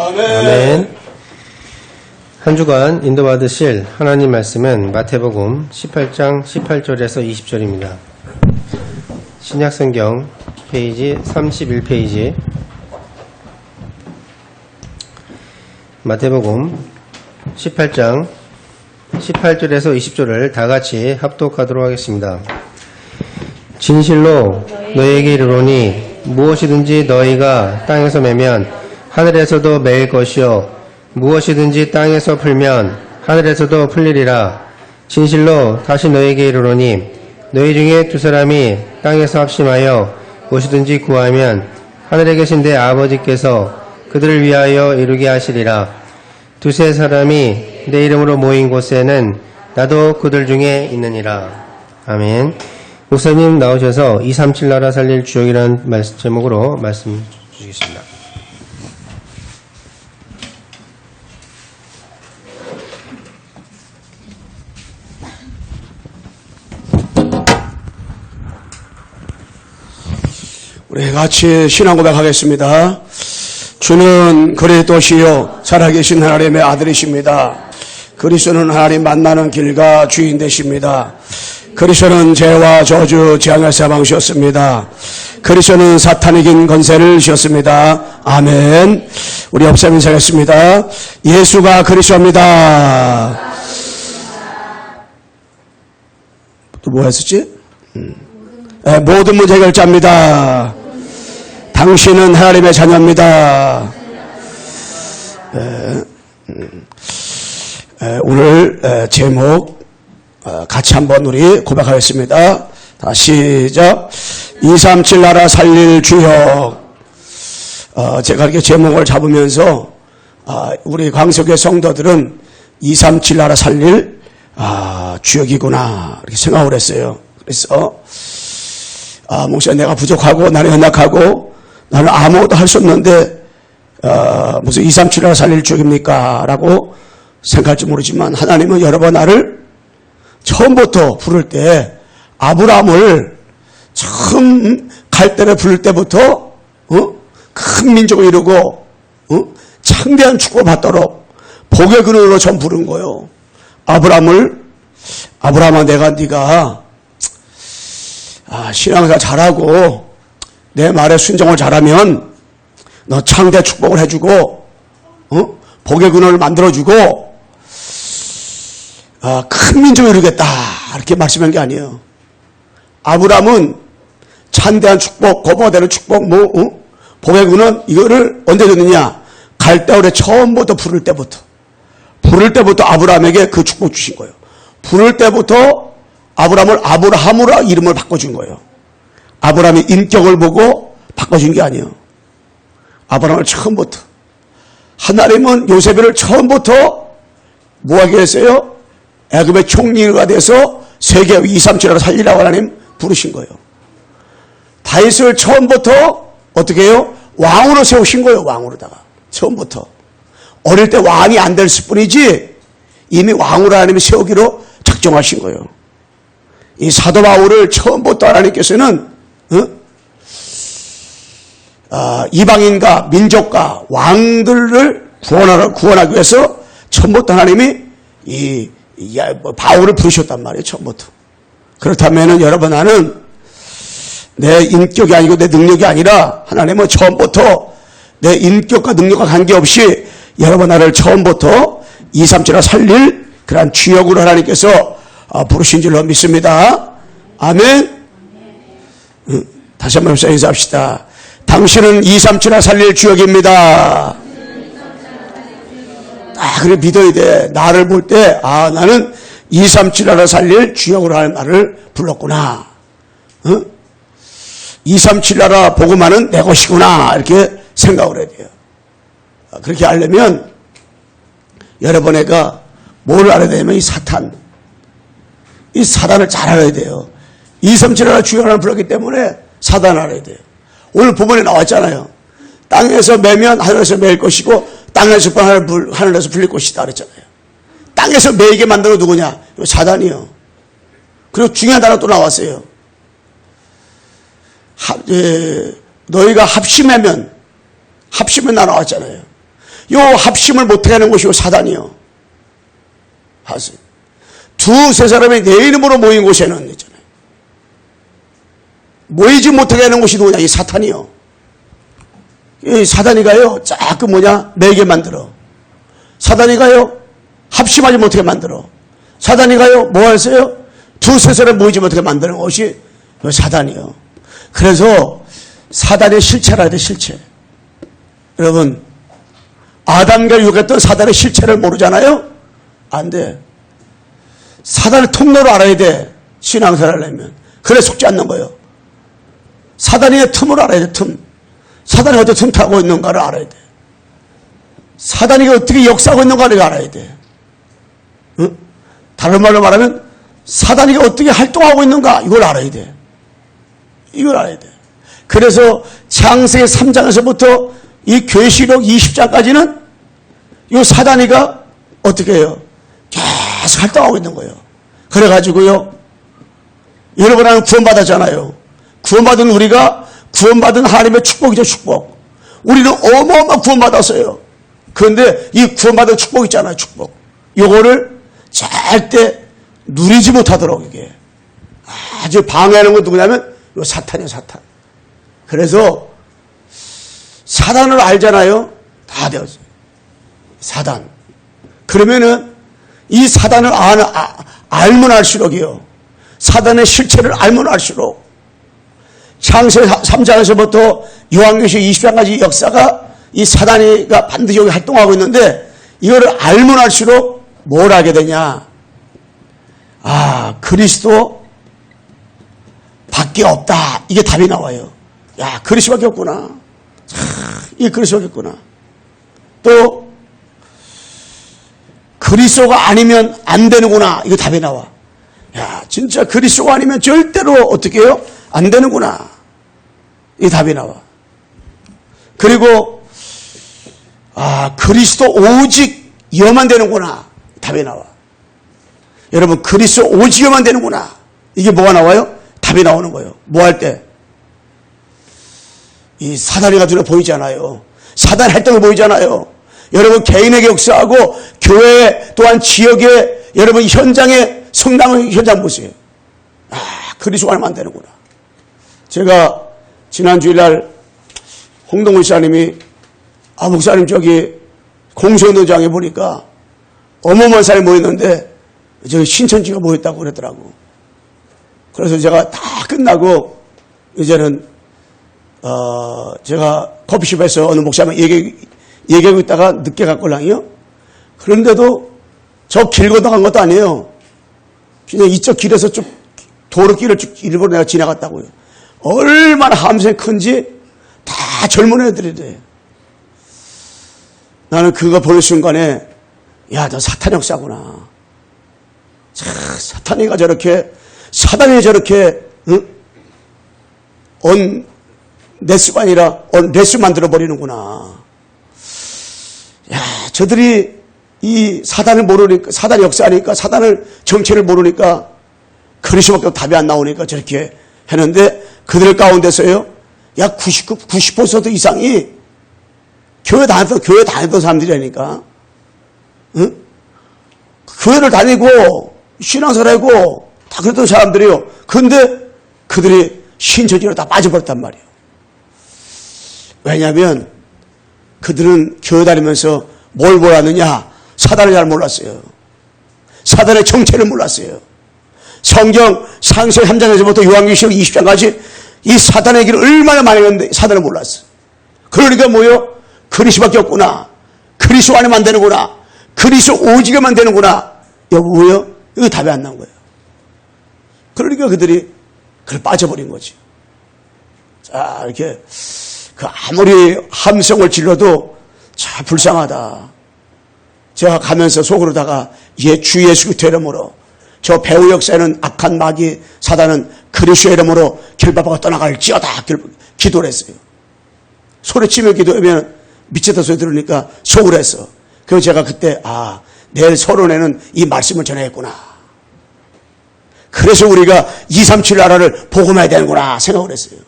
아멘. 한 주간 인도받으실 하나님 말씀은 마태복음 18장 18절에서 20절입니다. 신약성경 페이지 31페이지 마태복음 18장 18절에서 20절을 다같이 합독하도록 하겠습니다. 진실로 너희에게 이르노니 무엇이든지 너희가 땅에서 매면 하늘에서도 매일 것이요 무엇이든지 땅에서 풀면 하늘에서도 풀리리라. 진실로 다시 너희에게 이르노니 너희 중에 두 사람이 땅에서 합심하여 무엇이든지 구하면 하늘에 계신 내 아버지께서 그들을 위하여 이루게 하시리라. 두세 사람이 내 이름으로 모인 곳에는 나도 그들 중에 있느니라. 아멘. 목사님 나오셔서 237 나라 살릴 주역이라는 제목으로 말씀 주시겠습니다. 우리 같이 신앙 고백하겠습니다. 주는 그리스도시요 살아계신 하나님의 아들이십니다. 그리스도는 하나님 만나는 길과 주인 되십니다. 그리스도는 죄와 저주 재앙의 사방이셨습니다. 그리스도는 사탄이 이긴 권세를 주셨습니다. 아멘. 우리 옆사람 인사하겠습니다. 예수가 그리스도입니다. 또 뭐 했었지? 모든 문제 해결자입니다. 당신은 하나님의 자녀입니다. 오늘 제목 같이 한번 우리 고백하겠습니다. 다 시작. 237 나라 살릴 주역. 제가 이렇게 제목을 잡으면서 우리 광석의 성도들은 237 나라 살릴 주역이구나 이렇게 생각을 했어요. 그래서 목사님 내가 부족하고 나는 연약하고 나는 아무것도 할 수 없는데 무슨 237 나라 살릴 주역입니까? 라고 생각할지 모르지만 하나님은 여러 번 나를 처음부터 부를 때 아브라함을 처음 갈대를 부를 때부터 큰 민족을 이루고 창대한 축복을 받도록 복의 근원으로 전 부른 거예요. 아브라함아 내가 네가 신앙생활 잘하고 내 말에 순종을 잘하면 너 창대 축복을 해주고 복의 근원을 만들어주고 큰 민족을 이루겠다 이렇게 말씀한 게 아니에요. 아브라함은 창대한 축복, 거부되는 축복, 복의 근원 이거를 언제 줬느냐? 갈대아울에 처음부터 부를 때부터 아브라함에게 그 축복 주신 거예요. 부를 때부터 아브라함을 아브라함으로 이름을 바꿔준 거예요. 아브라함의 인격을 보고 바꿔준 게 아니에요. 아브라함을 처음부터. 하나님은 요셉을 처음부터 뭐하게 했어요? 애굽의 총리가 돼서 세계 237 나라 살리라고 하나님 부르신 거예요. 다윗을 처음부터 어떻게 해요? 왕으로 세우신 거예요. 왕으로다가. 처음부터. 어릴 때 왕이 안 됐을 뿐이지 이미 왕으로 하나님이 세우기로 작정하신 거예요. 이 사도 바울을 처음부터 하나님께서는 이방인과 민족과 왕들을 구원하기 위해서 처음부터 하나님이 바울을 부르셨단 말이에요. 처음부터. 그렇다면 여러분 나는 내 인격이 아니고 내 능력이 아니라 하나님은 처음부터 내 인격과 능력과 관계없이 여러분 나를 처음부터 237을 살릴 그러한 주역으로 하나님께서 부르신 줄로 믿습니다. 아멘. 다시 한번 인사합시다. 당신은 237을 살릴 주역입니다. 그래 믿어야 돼. 나를 볼 때 나는 237을 살릴 주역으로 하는 나를 불렀구나. 237 나라 복음하는 내 것이구나 이렇게 생각을 해야 돼요. 그렇게 하려면 여러분애가 뭘 알아야 되냐면 이 사단을 잘 알아야 돼요. 237 나라 주역을 불렀기 때문에 사단을 알아야 돼요. 오늘 본문에 나왔잖아요. 땅에서 매면 하늘에서 매일 것이고 땅에서 하늘에서 풀릴 것이다 그랬잖아요. 땅에서 매이게 만들어 누구냐? 사단이요. 그리고 중요한 단어 또 나왔어요. 너희가 합심하면 나왔잖아요. 요 합심을 못하게 하는 것이 요 사단이요. 하세요. 두세 사람이 내 이름으로 모인 곳에는 있잖아요. 모이지 못하게 하는 것이 누구냐? 이 사탄이요. 이 사단이가요, 자꾸 매게 만들어. 사단이가요, 합심하지 못하게 만들어. 사단이가요, 뭐 하세요? 두세 사람 모이지 못하게 만드는 것이 사단이요. 그래서 사단의 실체라 해야 돼, 실체. 여러분, 아담과 유혹했던 사단의 실체를 모르잖아요? 안 돼. 사단의 통로를 알아야 돼. 신앙생활을 하려면. 그래 속지 않는 거예요. 사단의 틈을 알아야 돼, 틈. 사단이 어떻게 틈타고 있는가를 알아야 돼. 사단이 어떻게 역사하고 있는가를 알아야 돼. 응? 다른 말로 말하면 사단이 어떻게 활동하고 있는가 이걸 알아야 돼. 이걸 알아야 돼. 그래서 창세기 3장에서부터 이 계시록 20장까지는 이 사단이가 어떻게 해요? 계속 활동하고 있는 거예요. 그래가지고요, 여러분은 구원받았잖아요. 구원받은 우리가 구원받은 하나님의 축복이죠, 축복. 우리는 어마어마한 구원받았어요. 그런데 이 구원받은 축복 있잖아요, 축복. 요거를 절대 누리지 못하도록 이게 아주 방해하는 건 누구냐면 요 사탄이에요, 사탄. 그래서 사단을 알잖아요. 다 되었어요. 사단. 그러면은 이 사단을 알면 알수록이요. 사단의 실체를 알면 알수록 창세기 3장에서부터 요한계시록 20장까지 역사가 이 사단이가 반드시 여기 활동하고 있는데 이거를 알면 알수록 뭘 하게 되냐? 그리스도 밖에 없다. 이게 답이 나와요. 야, 그리스도밖에 없구나. 이 그리스도밖에 없구나. 또 그리스도가 아니면 안 되는구나. 이거 답이 나와. 야, 진짜 그리스도가 아니면 절대로 어떻게 해요? 안 되는구나. 이 답이 나와. 그리고 그리스도 오직 여만 되는구나. 답이 나와. 여러분, 그리스도 오직 여만 되는구나. 이게 뭐가 나와요? 답이 나오는 거예요. 뭐 할 때? 이 사단이가 눈에 보이잖아요. 사단 활동이 보이잖아요. 여러분, 개인에게 역사하고 교회 또한 지역에 여러분 현장에 성당의 현장 보세요. 그리스도가 아니면 안 되는구나. 제가 지난 주일날 홍동훈 시사님이 목사님 저기 공소운동장에 보니까 어마어마한 사람이 모였는데 저기 신천지가 모였다고 그러더라고. 그래서 제가 다 끝나고 이제는 제가 커피숍에서 어느 목사님 얘기하고 있다가 늦게 갔걸랑이요. 그런데도 저 길 건너간 것도 아니에요. 그냥 이쪽 길에서 쭉 도로길을 쭉 일부러 내가 지나갔다고요. 얼마나 함성이 큰지 다 젊은 애들이 돼. 나는 그거 보는 순간에 야, 너 사탄 역사구나. 사탄이가 저렇게 사단이 저렇게 내수가 아니라 내수 만들어 버리는구나. 야, 저들이 이 사단을 모르니까, 사단 역사하니까, 사단을 정체를 모르니까 그리스도밖에 답이 안 나오니까 저렇게 했는데 그들 가운데서요, 약 90% 이상이 교회 다녔던 사람들이라니까. 응? 교회를 다니고 신앙생활하고 다 그랬던 사람들이요. 근데 그들이 신천지로 다 빠져버렸단 말이에요. 왜냐하면 그들은 교회 다니면서 뭘 몰랐느냐? 사단을 잘 몰랐어요. 사단의 정체를 몰랐어요. 성경 창세기 3장에서부터 요한계시록 20장까지 이 사단의 길을 얼마나 많이 했는데 사단을 몰랐어. 그러니까 뭐요? 그리스도밖에 없구나. 그리스도 안에만 되는구나. 그리스도 오직에만 되는구나. 여보 뭐요? 이거 답이 안 나온 거예요. 그러니까 그들이 그걸 빠져버린 거지. 자, 이렇게 아무리 함성을 질러도 참 불쌍하다. 제가 가면서 속으로다가 주 예수 그리스도 이름으로 저 배후 역사에는 악한 마귀 사단은 그리스도의 이름으로 결박하고 떠나갈지어다 기도를 했어요. 소리치며 기도하면 미쳤다 소리 들으니까 속으로 했어. 그래서 제가 그때 내일 서론에는 이 말씀을 전해야겠구나. 그래서 우리가 237 나라를 복음해야 되는구나 생각을 했어요.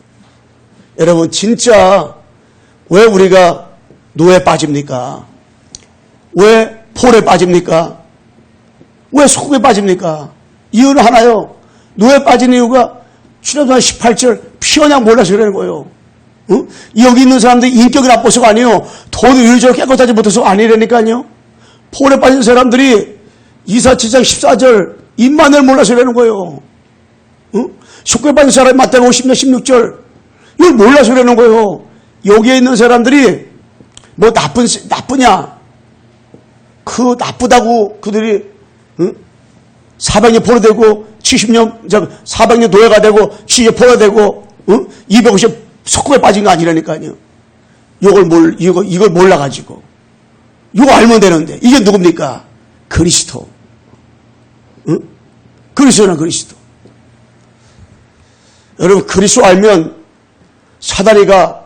여러분 진짜 왜 우리가 노예에 빠집니까? 왜 폴에 빠집니까? 왜 속국에 빠집니까? 이유는 하나요. 노예 빠진 이유가 출애굽기 18절 피어냥 몰라서 그러는 거예요. 응? 여기 있는 사람들이 인격이 나빠서가 아니에요. 돈을 유리적으로 깨끗하지 못해서 아니라니까요. 폴에 빠진 사람들이 이사 7장 14절 입만을 몰라서 그러는 거예요. 응? 속국에 빠진 사람이 마태복음 10장 16절 이걸 몰라서 그러는 거예요. 여기에 있는 사람들이 뭐 나쁘냐? 그 나쁘다고 그들이 응? 400년 포로되고 70년 400년 노예가 되고 70년 포로되고 응? 250 속국에 빠진 거 아니라니까요. 이걸 몰라가지고 이거 알면 되는데 이게 누굽니까? 그리스도. 응? 그리스도나 그리스도. 여러분 그리스도 알면 사다리가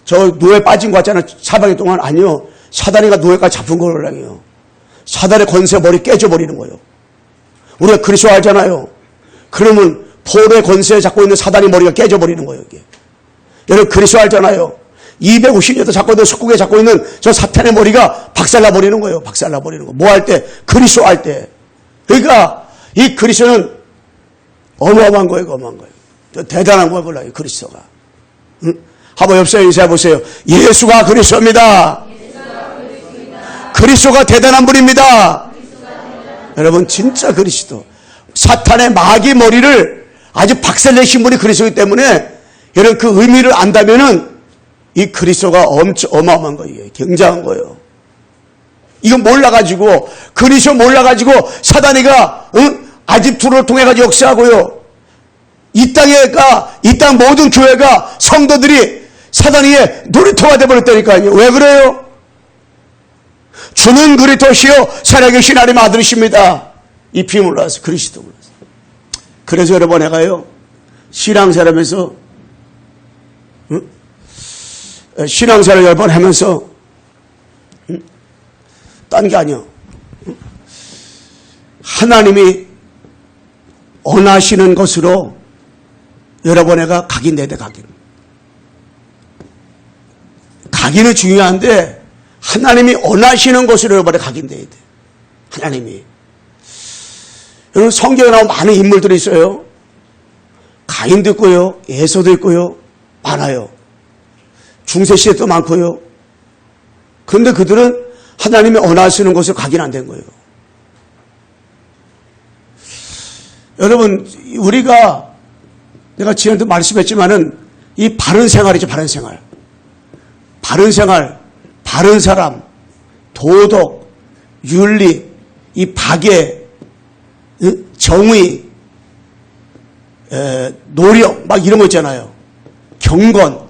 저 노예 빠진 거 같잖아요. 400년 동안 아니요. 사다리가 노예가 잡은 거라고요. 사다리 권세 머리 깨져버리는 거예요. 우리가 그리스도 알잖아요. 그러면 폴의 권세에 잡고 있는 사다리 머리가 깨져버리는 거예요. 이게. 여러분 그리스도 알잖아요. 250년 잡고 있는 속국에 잡고 있는 저 사탄의 머리가 박살나버리는 거예요. 박살나버리는 거. 뭐 할 때? 그리스도 할 때. 그러니까 이 그리스도는 어마어마한 거예요. 어마어마한 거예요. 대단한 거예요. 몰라요. 그리스도가. 응? 한번 옆에 인사해 보세요. 예수가 그리스도입니다. 그리스도가 대단한 분입니다. 여러분 진짜 그리스도. 사탄의 마귀 머리를 아주 박살내신 분이 그리스도이기 때문에 여러분 그 의미를 안다면은 이 그리스도가 엄청 어마어마한 거예요. 굉장한 거예요. 이거 몰라가지고 그리스도 몰라가지고 사단이가 아집투를 통해 가지고 역사하고요. 이 땅 모든 교회가 성도들이 사단이의 놀이터가 되어버렸다니까요. 왜 그래요? 주는 그리스도시요 살아계신 하나님 아들이십니다. 이 피 몰라서 그리스도 몰라서. 그래서 여러분 내가요 신앙생활하면서 신앙생활을 여러 번 하면서 딴 게 아니요. 하나님이 원하시는 것으로 여러분 내가 각인돼야 돼. 각인은 중요한데 하나님이 원하시는 것으로 여러분에 각인돼야 돼. 하나님이. 여러분 성경에 나온 많은 인물들이 있어요. 가인도 있고요. 에서도 있고요. 많아요. 중세시대도 많고요. 그런데 그들은 하나님이 원하시는 것을 각인 안 된 거예요. 여러분 우리가 내가 지난주도 말씀했지만은 이 바른 생활이죠. 바른 생활. 바른 생활, 바른 사람, 도덕, 윤리, 이 박애, 정의, 노력 막 이런 거 있잖아요. 경건.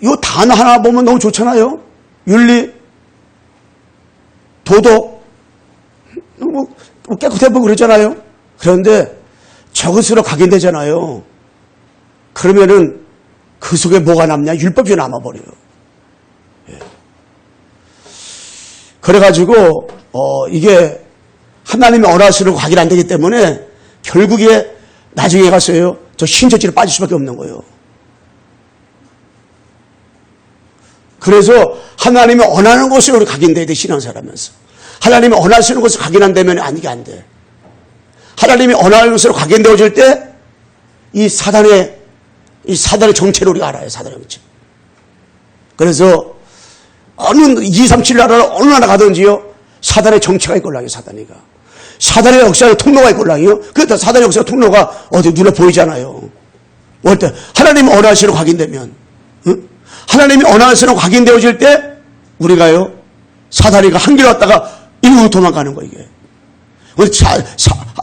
이 단어 하나 보면 너무 좋잖아요. 윤리, 도덕, 뭐 깨끗해 보고 그러잖아요. 그런데 저것으로 각인되잖아요. 그러면은 그 속에 뭐가 남냐? 율법이 남아버려요. 예. 그래가지고 이게 하나님이 원하시는 거 각인 안 되기 때문에 결국에 나중에 가서요 저 신천지로 빠질 수밖에 없는 거예요. 그래서 하나님이 원하는 것으로 우리 각인돼야 돼. 신앙생활하면서 하나님이 원하시는 것을 각인 안 되면 이게 안 돼. 하나님이 원하는 것으로 각인되어질 때 이 사단의 정체를 우리가 알아요. 사단의 정체. 그래서 어느 237 나라를 어느 나라 가든지요 사단의 정체가 있걸랑요. 사단의 역사의 통로가 있걸랑요. 그래서 사단의 역사의 통로가 어디 눈에 보이잖아요. 올 때 하나님이 원하시는 각인되면 하나님이 원하시는 각인되어질 때 우리가요 사단이가 한 길 왔다가 이리로 도망가는 거예요. 이게.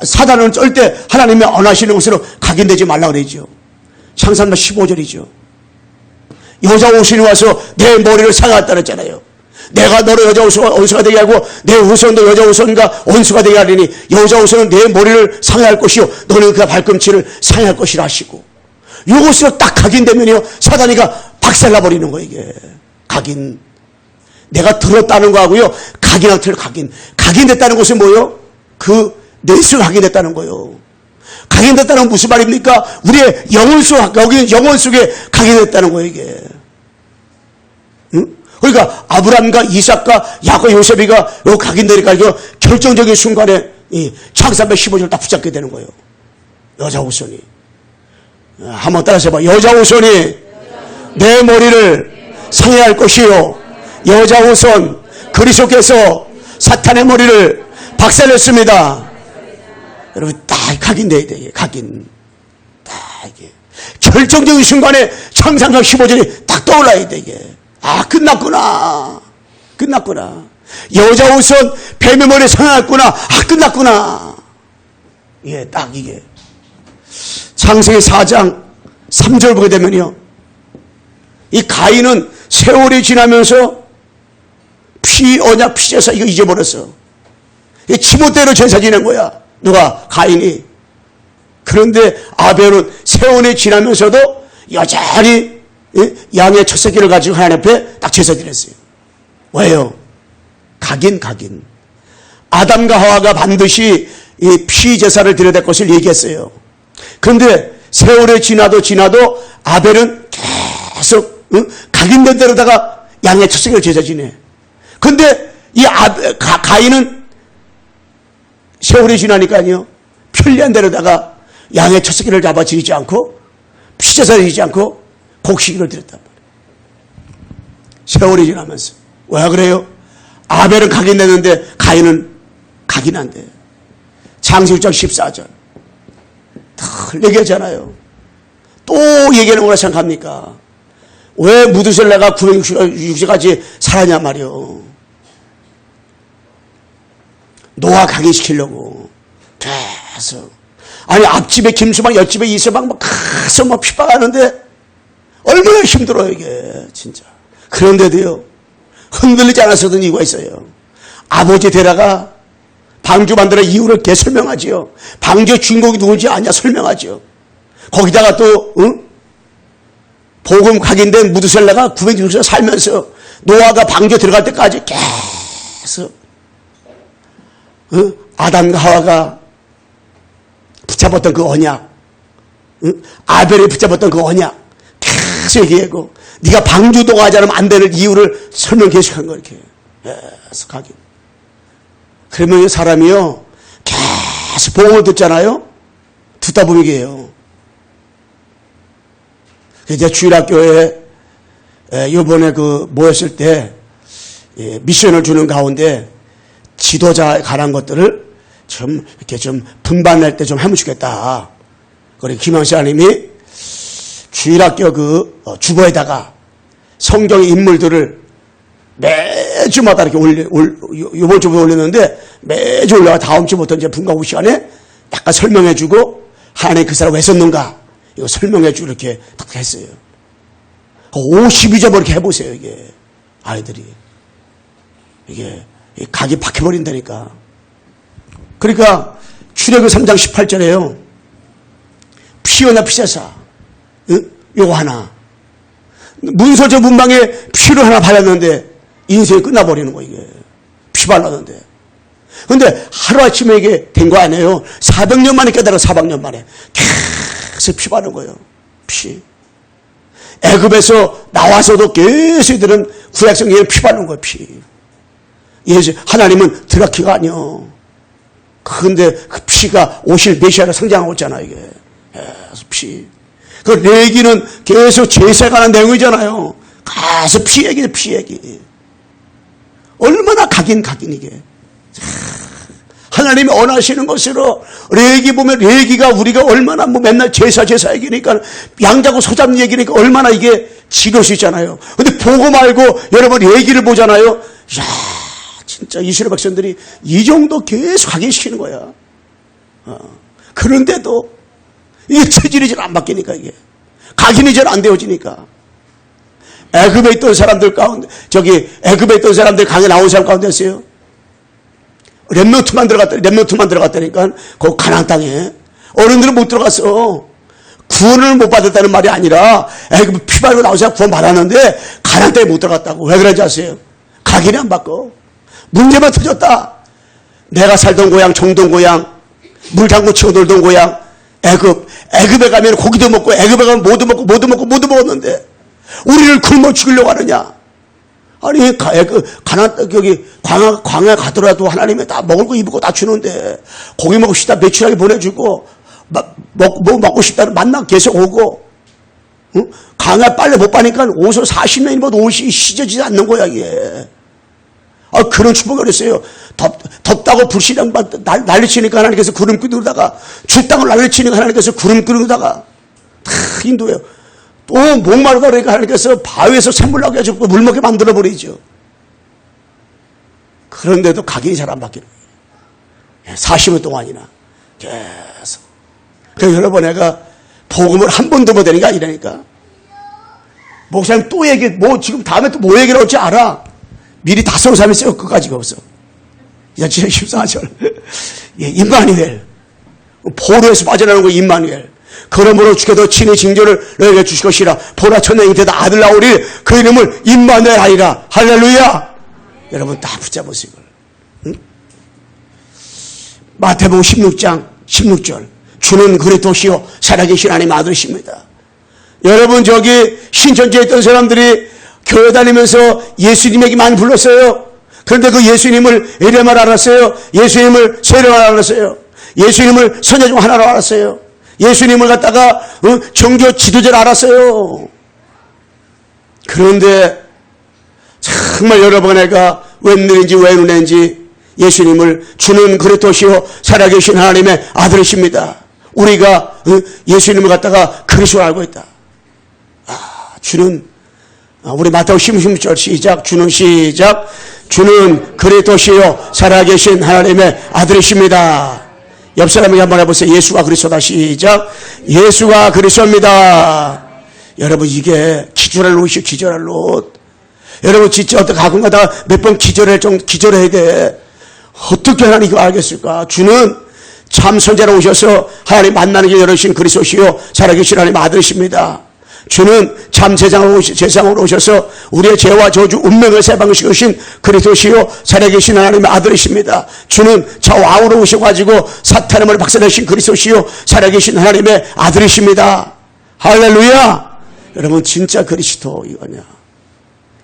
사단은 절대 하나님이 원하시는 것으로 각인되지 말라고 그러죠. 창세기 15절이죠. 여자 옷이 와서 내 머리를 상하였다 그랬잖아요. 내가 너를 여자 원수가 되게 하고 내 후손도 여자 후손과 원수가 되게 하리니 여자 후손은 내 머리를 상할 것이요 너는 그 발꿈치를 상할 것이라 하시고 이것으로 딱 각인되면요 사단이가 박살나버리는 거예요. 이게 각인. 내가 들었다는 거하고요 각인하고 틀려. 각인됐다는 것은 뭐예요? 그 내수 각인됐다는 거예요. 각인됐다는 건 무슨 말입니까? 우리의 영혼 속에 각인됐다는 거예요. 이게. 응? 그러니까 그러니까 아브람과 이삭과 야곱 요셉이가 요 각인되니까 결정적인 순간에 이 창세기 15절 딱 붙잡게 되는 거예요. 여자 후손이. 한번 따라서 해봐. 여자 후손이 내 머리를 상해할 것이요. 여자 후손 그리스도께서 사탄의 머리를 박살냈습니다. 여러분 딱 각인돼야 돼. 각인. 딱 이게 결정적인 순간에 창세기 15절이 딱 떠올라야 돼. 이게. 아 끝났구나. 끝났구나. 여자 후손 뱀의 머리에 상해했구나. 아 끝났구나. 예, 딱 이게. 창세기 4장 3절 보게 되면요. 이 가인은 세월이 지나면서 언약 피제사 이거 잊어버렸어. 지멋대로 제사 지낸 거야. 누가? 가인이. 그런데 아벨은 세월이 지나면서도 여전히 양의 첫 새끼를 가지고 하나님 앞에 딱 제사 지냈어요. 왜요? 각인. 아담과 하와가 반드시 이 피제사를 드려야 될 것을 얘기했어요. 그런데 세월이 지나도 아벨은 계속 각인된 대로다가 양의 첫 새끼를 제사 지내. 근데 이 가인은 세월이 지나니까요 편리한 대로다가 양의 첫 새끼를 잡아 지르지 않고 피제사를 지르지 않고 곡식을 드렸단 말이에요. 세월이 지나면서. 왜 그래요? 아벨은 각인됐는데 가인은 각인 안 돼. 창세기 6장 14절 늘 얘기하잖아요. 또 얘기하는 거라 생각합니까? 왜 무드셀라가 960세까지 살았냐 말이요. 노아 각인시키려고 계속. 아니 앞집에 김수방 옆집에 이서방 막 가서 막 핍박하는데 얼마나 힘들어요 이게 진짜. 그런데도요 흔들리지 않았었던 이유가 있어요. 아버지 데라가 방주 만들어 이유를 개 설명하지요. 방주의 주인공이 누군지 아냐 설명하지요. 거기다가 또 복음 각인된 무드셀라가 960세 살면서 노아가 방주에 들어갈 때까지 계속 아담과 하와가 붙잡았던 그 언약, 아벨이 붙잡았던 그 언약 계속 얘기하고 네가 방주도 가지 않으면 안 되는 이유를 설명 계속한 거 이렇게 계속 각인. 그러면 사람이요 계속 복음을 듣잖아요. 듣다 보면 이게요. 이제 주일학교에 이번에 모였을 때 미션을 주는 가운데 지도자에 관한 것들을 좀 이렇게 좀 분반할 때 좀 하면 좋겠다. 그리고 김영시 하나님이 주일학교 주보에다가 성경의 인물들을 매주마다 이렇게 이번 주부터 올렸는데 매주 올라가 다음 주부터 이제 분과후 시간에 약간 설명해주고 하나님 그 사람 왜 썼는가 이거 설명해주고 이렇게 딱 했어요. 52점 이렇게 해보세요 이게 아이들이 이게 각이 박혀버린다니까. 그러니까 출애굽 3장 18절에요. 피요나 피제사 요거 하나 문서저 문방에 피를 하나 발랐는데 인생이 끝나버리는 거 이게 피 발랐는데. 근데 하루아침에 이게 된 거 아니에요. 400년 만에 깨달아 400년 만에 계속 피 바른 거예요. 피. 애굽에서 나와서도 계속 이들은 구약성경에 피 바른 거예요. 피. 예수 하나님은 드라키가 아니요. 근데 그 피가 오실 메시아로 성장하고 있잖아 이게. 계속 피. 그 레기는 계속 제사에 관한 내용이잖아요. 계속 피 얘기, 피 얘기. 얼마나 각인 이게. 하나님이 원하시는 것으로 레기 보면 레기가 우리가 얼마나 맨날 제사 얘기니까 양자고 소잡 얘기니까 얼마나 이게 지겨울 수 있잖아요. 근데 보고 말고 여러분 레기를 보잖아요. 야 진짜 이스라엘 백성들이 이 정도 계속 각인시키는 거야. 그런데도 이게 체질이 잘 안 바뀌니까 이게 각인이 잘 안 되어지니까. 애굽에 있던 사람들 가운데 애굽에 있던 사람들 강에 나온 사람 가운데 있어요. 렘노트만 들어갔다니까 그 가나안 땅에 어른들은 못 들어갔어. 구원을 못 받았다는 말이 아니라 애굽 피 바르고 나온 사람 구원 받았는데 가나안 땅에 못 들어갔다고. 왜 그런지 아세요? 각인이 안 바꿔. 문제만 터졌다. 내가 살던 고향 정동 고향 물 담고 치고 놀던 고향 애굽에 가면 고기도 먹고 애굽에 가면 모두 먹었는데 우리를 굶어 죽이려고 하느냐. 아니, 광야 가더라도 하나님이 다 먹을 거 입을 거 다 주는데, 고기 먹고 싶다 며칠하게 보내주고, 뭐 먹고 싶다는 만나 계속 오고, 응? 강야 빨래 못 빠니까 옷을 40년 입어도 옷이 씻어지지 않는 거야, 이게. 그런 축복을 그랬어요. 덥다고 불씨랑 난리치니까 하나님께서 구름 끓이다가, 춥다고 난리치니까 하나님께서 구름 끓이다가, 다 인도예요. 또 목마르다 그러니까 하나님께서 바위에서 샘물 나게 해주고 물 먹게 만들어버리죠. 그런데도 각인이 잘 안 바뀌는 거예요. 40년 동안이나 계속. 그래서 여러분, 내가 복음을 한 번 더 못 되는 게 아니라니까. 목사님 또 지금 다음에 또 뭐 얘기를 할지 알아. 미리 다 써서 하면서 끝까지가 없어. 야, 진짜 14절. 예, 임마누엘. 포로에서 빠져나오는 거 임마누엘. 그러므로 주께서 친히 징조를 너에게 주실 것이라. 보라 천년이 되다 아들 나오리. 그 이름을 임마누엘 하리라. 할렐루야. 여러분 다 붙잡으세요. 응? 마태복음 16장 16절. 주는 그리스도시요 살아계신 하나님 아들이십니다. 여러분, 저기 신천지에 있던 사람들이 교회 다니면서 예수님에게만 불렀어요. 그런데 그 예수님을 에레말 알았어요. 예수님을 세례말 알았어요. 예수님을 선자 중 하나로 알았어요. 예수님을 갖다가 종교 지도자를 알았어요. 그런데 정말 여러분, 내가 웬일인지 왜 눈인지 예수님을 주는 그리스도시요 살아계신 하나님의 아들이십니다. 우리가 예수님을 갖다가 그리스도로 알고 있다. 주는, 우리 마태복음 16절 시작. 주는 그리스도시요 살아계신 하나님의 아들이십니다. 옆 사람에게 한번 해보세요. 예수가 그리스도다. 시작. 예수가 그리스도입니다. 여러분, 이게 기절할 롯이요, 기절할 롯. 여러분, 진짜 어떻게 가끔 가다가 몇 번 기절해야 돼. 어떻게 하나님 이거 알겠을까? 주는 참 선자로 오셔서 하나님 만나는 길 열으신 그리스도시요 살아계신 하나님 아들이십니다. 주는 참 세상으로 오셔서 우리의 죄와 저주 운명을 세방시키신 그리스도시요 살아계신 하나님의 아들이십니다. 주는 좌우로 오셔가지고 사탄의 머리를 박살내신 그리스도시요 살아계신 하나님의 아들이십니다. 할렐루야. 여러분, 진짜 그리스도 이거냐?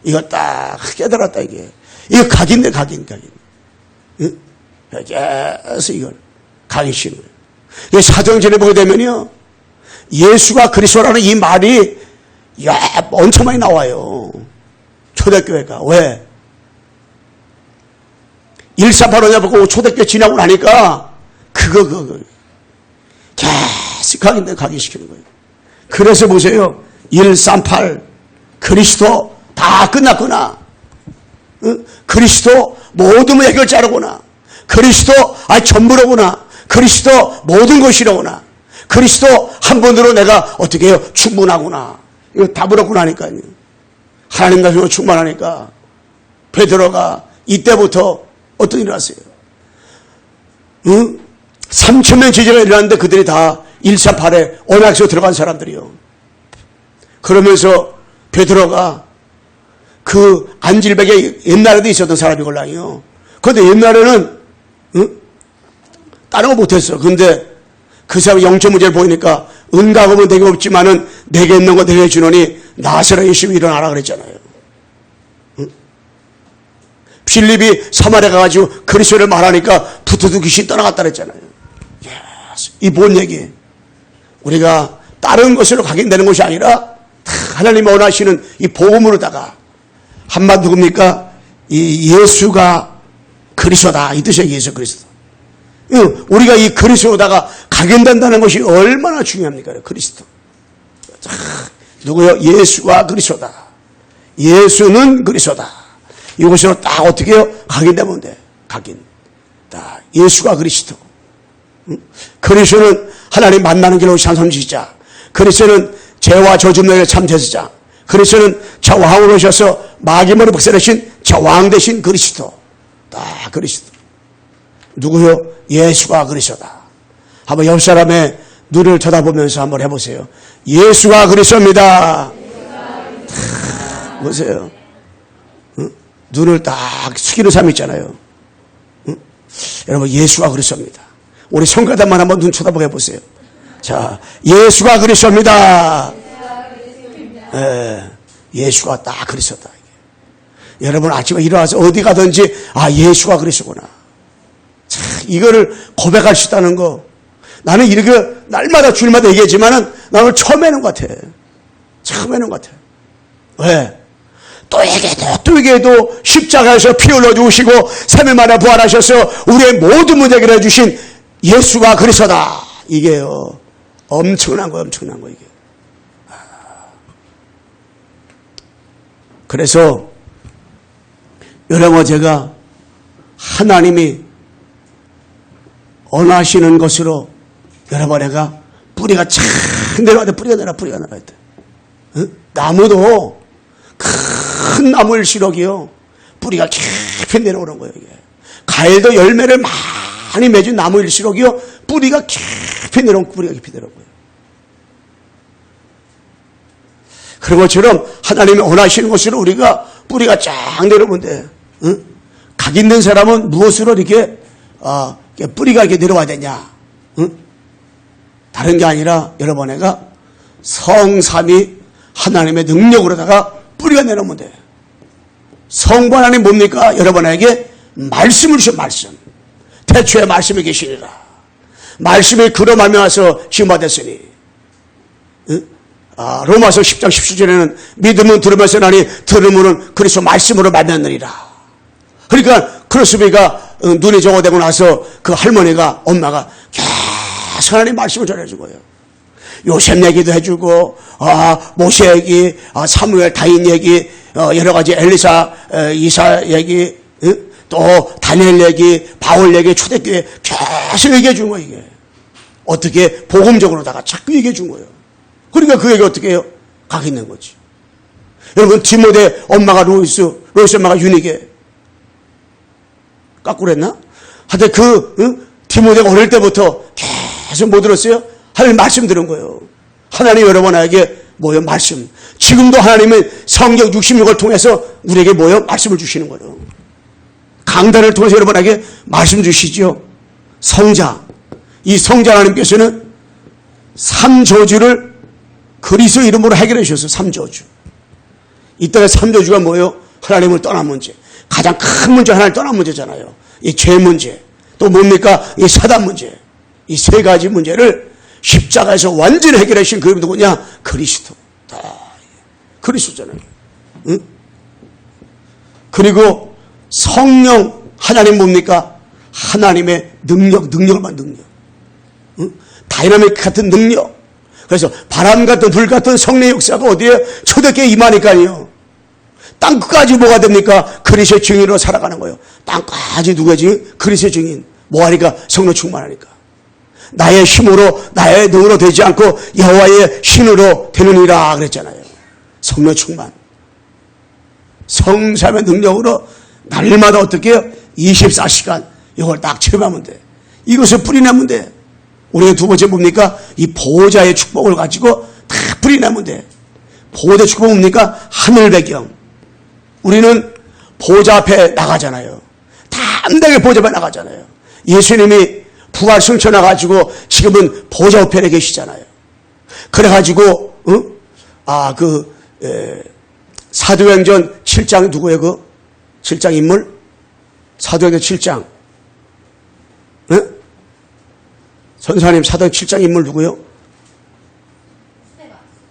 이거 딱 깨달았다. 이거 각인데 각인. 응? 계속 이걸 각인시는 거예요. 사도행전에 보게 되면요, 예수가 그리스도라는 이 말이 엄청 많이 나와요. 초대교회가. 왜? 148호냐 보고 초대교회 지나고 나니까 그거 계속 각인시키는 거예요. 그래서 보세요. 138 그리스도 다 끝났구나. 응? 그리스도 모든 해결자로구나. 그리스도 전부로구나. 그리스도 모든 것이로구나. 그리스도 한 번으로 내가 어떻게 해요? 충분하구나. 이거 다 물었고 나니까요. 하나님과 그 충만하니까 베드로가 이때부터 어떤 일을 하세요? 응? 3,000명 제자가 일어났는데 그들이 다 138에 언약서 들어간 사람들이요. 그러면서 베드로가 그 안질백에 옛날에도 있었던 사람이걸랑요. 그런데 옛날에는 다른 거 못했어. 근데 그 사람 영적 문제를 보이니까 은가금은 내게 없지만은 내게 있는 거 내게 주노니 나사렛 예수 일어나라 그랬잖아요. 필립이 사마리아 가가지고 그리스도를 말하니까 부두두 귀신 떠나갔다 그랬잖아요. 이 뭔 얘기? 우리가 다른 것으로 각인되는 것이 아니라 하나님이 원하시는 이 복음으로다가 한마디 누굽니까? 이 예수가 그리스도다. 이 뜻이에요. 예수 그리스도. 우리가 이 그리스도로다가 각인된다는 것이 얼마나 중요합니까? 그리스도. 누구요? 예수가 그리스도다. 예수는 그리스도다. 이것으로 딱 어떻게 해요? 각인되면 돼. 각인. 딱 예수가 그리스도. 그리스도는 하나님 만나는 길로 참선지자. 그리스도는 죄와 저주의 참 제사자. 그리스도는 저 왕으로 오셔서 마귀머리 박살내신 저 왕 되신 그리스도. 딱 그리스도. 누구요? 예수가 그리스도다. 한번 옆 사람의 눈을 쳐다보면서 한번 해보세요. 예수가 그리스도입니다. 보세요. 눈을 딱 숙이는 사람 있잖아요. 여러분, 예수가 그리스도입니다. 우리 성가단만 한번 눈 쳐다보게 해보세요. 자, 예수가 그리스도입니다. 예수가 딱 그리스도다. 여러분 아침에 일어나서 어디 가든지 예수가 그러시구나. 참, 이거를 고백할 수 있다는 거. 나는 이렇게 날마다 주일마다 얘기했지만은 나는 처음 해는 것 같아. 처음 해는 것 같아. 왜? 또 얘기해도 십자가에서 피 흘려 주시고 3일 만에 부활하셔서 우리의 모든 문제 해결해 주신 예수가 그리스도다. 이게요. 엄청난 거 이게. 그래서 여러분 제가 하나님이 원하시는 것으로 여러분 내가 뿌리가 착 내려와야 돼. 뿌리가 내려와야 돼. 응? 나무도 큰 나무일수록이요 뿌리가 깊이 내려오는 거예요. 이게. 과일도 열매를 많이 맺은 나무일수록이요 뿌리가 깊이 내려오는 거예요. 그런 것처럼 하나님이 원하시는 것으로 우리가 뿌리가 쫙 내려오면 돼. 응? 각 있는 사람은 무엇으로 이렇게 뿌리가 이렇게 내려와야 되냐? 응? 다른 게 아니라 여러분 내가 성삼위 하나님의 능력으로다가 뿌리가 내려오면 돼. 성부 하나님 뭡니까? 여러분에게 말씀을 주신 말씀. 태초에 말씀이 계시니라. 말씀이 그로 말미암아서 지음받았으니. 응? 로마서 10장 17절에는 믿음은 들으면서 나니 들음으로는 그리스도 말씀으로 말미암느니라. 그러니까 크로스비가 눈이 저거되고 나서 그 할머니가 엄마가 계속 하나님 말씀을 전해준 거예요. 요셉 얘기도 해주고 모세 얘기, 사무엘 다윗 얘기, 여러 가지 엘리사 이사 얘기, 또 다니엘 얘기, 바울 얘기, 초대교회 계속 얘기해 준 거예요. 이게 어떻게 복음적으로다가 자꾸 얘기해 준 거예요. 그러니까 그 얘기 어떻게 해요? 각 있는 거지. 여러분 디모데 엄마가 로이스 엄마가 유니게 까꾸로 했나? 하여튼 디모데가 어릴 때부터 계속 뭐 들었어요? 하나님 말씀 들은 거예요. 하나님 여러분에게 뭐요? 말씀. 지금도 하나님은 성경 66을 통해서 우리에게 뭐요? 말씀을 주시는 거예요. 강단을 통해서 여러분에게 말씀 주시죠. 성자. 이 성자 하나님께서는 3저주를 그리스도 이름으로 해결해 주셨어요. 3저주. 이때의 3저주가 뭐예요? 하나님을 떠난 문제. 가장 큰 문제 하나님을 떠난 문제잖아요. 이 죄 문제. 또 뭡니까? 이 사단 문제. 이 세 가지 문제를 십자가에서 완전히 해결해 주신 그분이 누구냐? 그리스도. 그리스도잖아요. 응? 그리고 성령 하나님 뭡니까? 하나님의 능력만 능력. 응? 다이나믹 같은 능력. 그래서 바람 같은 불 같은 성령의 역사가 어디에? 초대교회에 임하니까요. 땅끝까지 뭐가 됩니까? 그리스도의 증인으로 살아가는 거예요. 땅까지 누가 증인? 그리스도의 증인. 뭐하니까? 성령 충만하니까. 나의 힘으로 나의 능으로 되지 않고 여호와의 신으로 되느니라 그랬잖아요. 성령 충만. 성삼의 능력으로 날마다 어떻게 해요? 24시간 이걸 딱 체험하면 돼. 이것을 뿌리내면 돼. 우리가 두 번째 뭡니까? 이 보호자의 축복을 가지고 다 뿌리내면 돼. 보호자의 축복은 뭡니까? 하늘 배경. 우리는 보호자 앞에 나가잖아요. 담대하게 보호자 앞에 나가잖아요. 예수님이 부활 승천해가지고 지금은 보호자 우편에 계시잖아요. 그래가지고 사도행전 7장 누구예요? 7장 인물? 사도행전 7장. 네? 선사님 사도행전 7장 인물 누구요?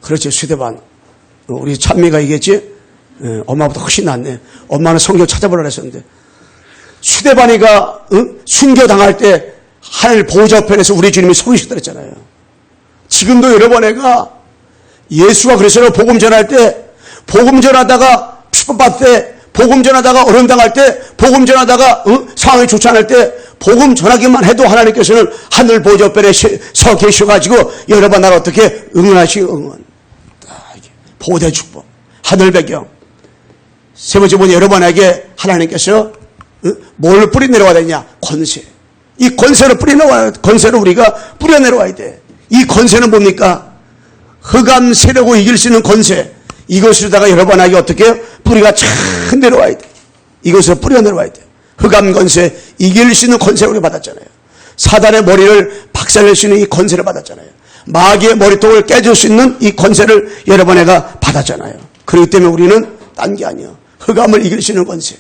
그렇지, 수대반. 우리 찬미가 얘기했지? 엄마보다 훨씬 낫네. 엄마는 성경 찾아보라 그랬었는데. 수대반이가 순교당할 때 하늘 보호자 편에서 우리 주님이 속이셨다 그랬잖아요. 지금도 여러분 애가 예수가 그래서 복음 전할 때, 복음 전하다가 핍박받을 때, 복음 전하다가 어려움 당할 때, 복음 전하다가 상황이 좋지 않을 때, 복음 전하기만 해도 하나님께서는 하늘 보호자 편에 서 계셔가지고 여러분 나를 어떻게 응원하시고 응원. 보호대 축복, 하늘 배경. 세 번째 보니 여러분에게 하나님께서 뭘 뿌리 내려와야 되냐? 권세. 이 권세를 권세를 우리가 뿌려 내려와야 돼. 이 권세는 뭡니까? 흑암 세력을 이길 수 있는 권세. 이것으로다가 여러분에게 어떻게 해요? 뿌리가 쫙 내려와야 돼. 이것을 뿌려 내려와야 돼. 흑암 권세, 이길 수 있는 권세를 우리가 받았잖아요. 사단의 머리를 박살낼 수 있는 이 권세를 받았잖아요. 마귀의 머리통을 깨줄 수 있는 이 권세를 여러분에게 받았잖아요. 그렇기 때문에 우리는 딴 게 아니에요. 흑암을 이길 수 있는 권세.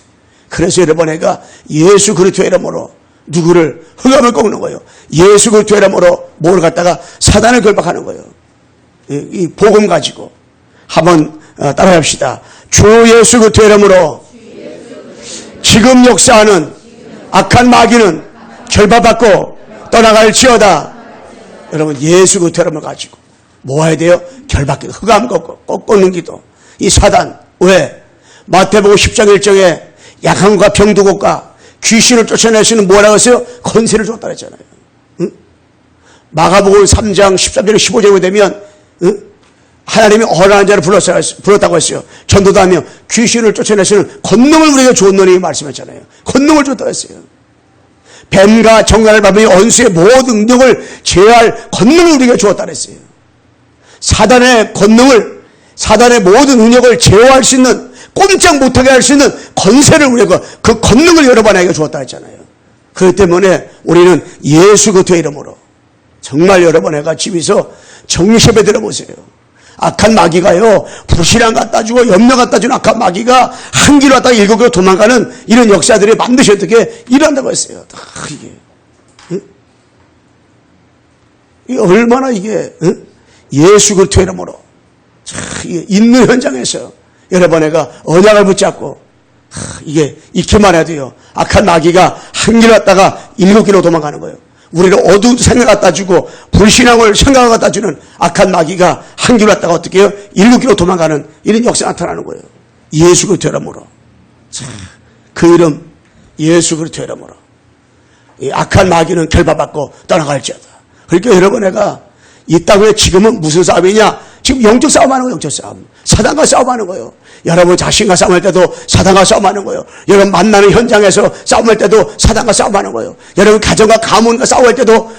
그래서 여러분 내가 예수 그리스도의 이름으로 누구를 흑암을 꺾는 거예요. 예수 그리스도의 이름으로 뭘 갖다가 사단을 결박하는 거예요. 이 복음 가지고 한번 따라합시다. 주 예수 그리스도의 이름으로 지금 역사하는 악한 마귀는 결박받고 떠나갈지어다. 여러분 예수 그리스도의 이름을 가지고 모아야 돼요. 결박기도 흑암 꺾는 기도. 이 사단 왜? 마태복음 10장 1절에 약함과 병두곡과 귀신을 쫓아낼 수 있는 뭐라고 했어요? 권세를 줬다 그랬잖아요. 응? 마가복음 3장 13절에 15절에 되면 하나님이 어라는 자를 불렀다고 했어요. 전도도 하며 귀신을 쫓아낼 수 있는 권능을 우리에게 줬노니 말씀했잖아요. 권능을 줬다고 했어요. 뱀과 정갈을 밟으니 원수의 모든 능력을 제어할 권능을 우리에게 주었다 그랬어요. 사단의 권능을, 사단의 모든 능력을 제어할 수 있는, 꼼짝 못하게 할 수 있는 권세를 우리가, 그 권능을 여러분에게 주었다 했잖아요. 그렇기 때문에 우리는 예수 그리스도의 이름으로 정말 여러분에게 집에서 정시에 들어보세요. 악한 마귀가요, 불신앙 갖다 주고 염려 갖다 주는 악한 마귀가 한 길로 왔다가 일곱 길로 도망가는 이런 역사들이 반드시 어떻게 일어난다고 했어요. 이게. 응? 이게 얼마나 이게, 응? 예수 그리스도의 이름으로 있는 현장에서 여러분에가 언약을 붙잡고 이게 익히만 해도요, 악한 마귀가 한 길 왔다가 일곱 길로 도망가는 거예요. 우리를 어두운 생각 갖다 주고 불신앙을 생각을 갖다 주는 악한 마귀가 한 길 왔다가 어떻게 해요? 일곱 길로 도망가는 이런 역사가 나타나는 거예요. 예수 그리스도의 이름으로. 그 이름 예수 그리스도의 이름으로 이 악한 마귀는 결박받고 떠나갈지어다. 그러니까 여러분에가 이 땅에 지금은 무슨 싸움이냐? 지금 영적 싸움하는 거예요. 영적 싸움. 사단과 싸움하는 거예요. 여러분 자신과 싸움할 때도 사단과 싸움하는 거예요. 여러분 만나는 현장에서 싸움할 때도 사단과 싸움하는 거예요. 여러분 가정과 가문과 싸움할 때도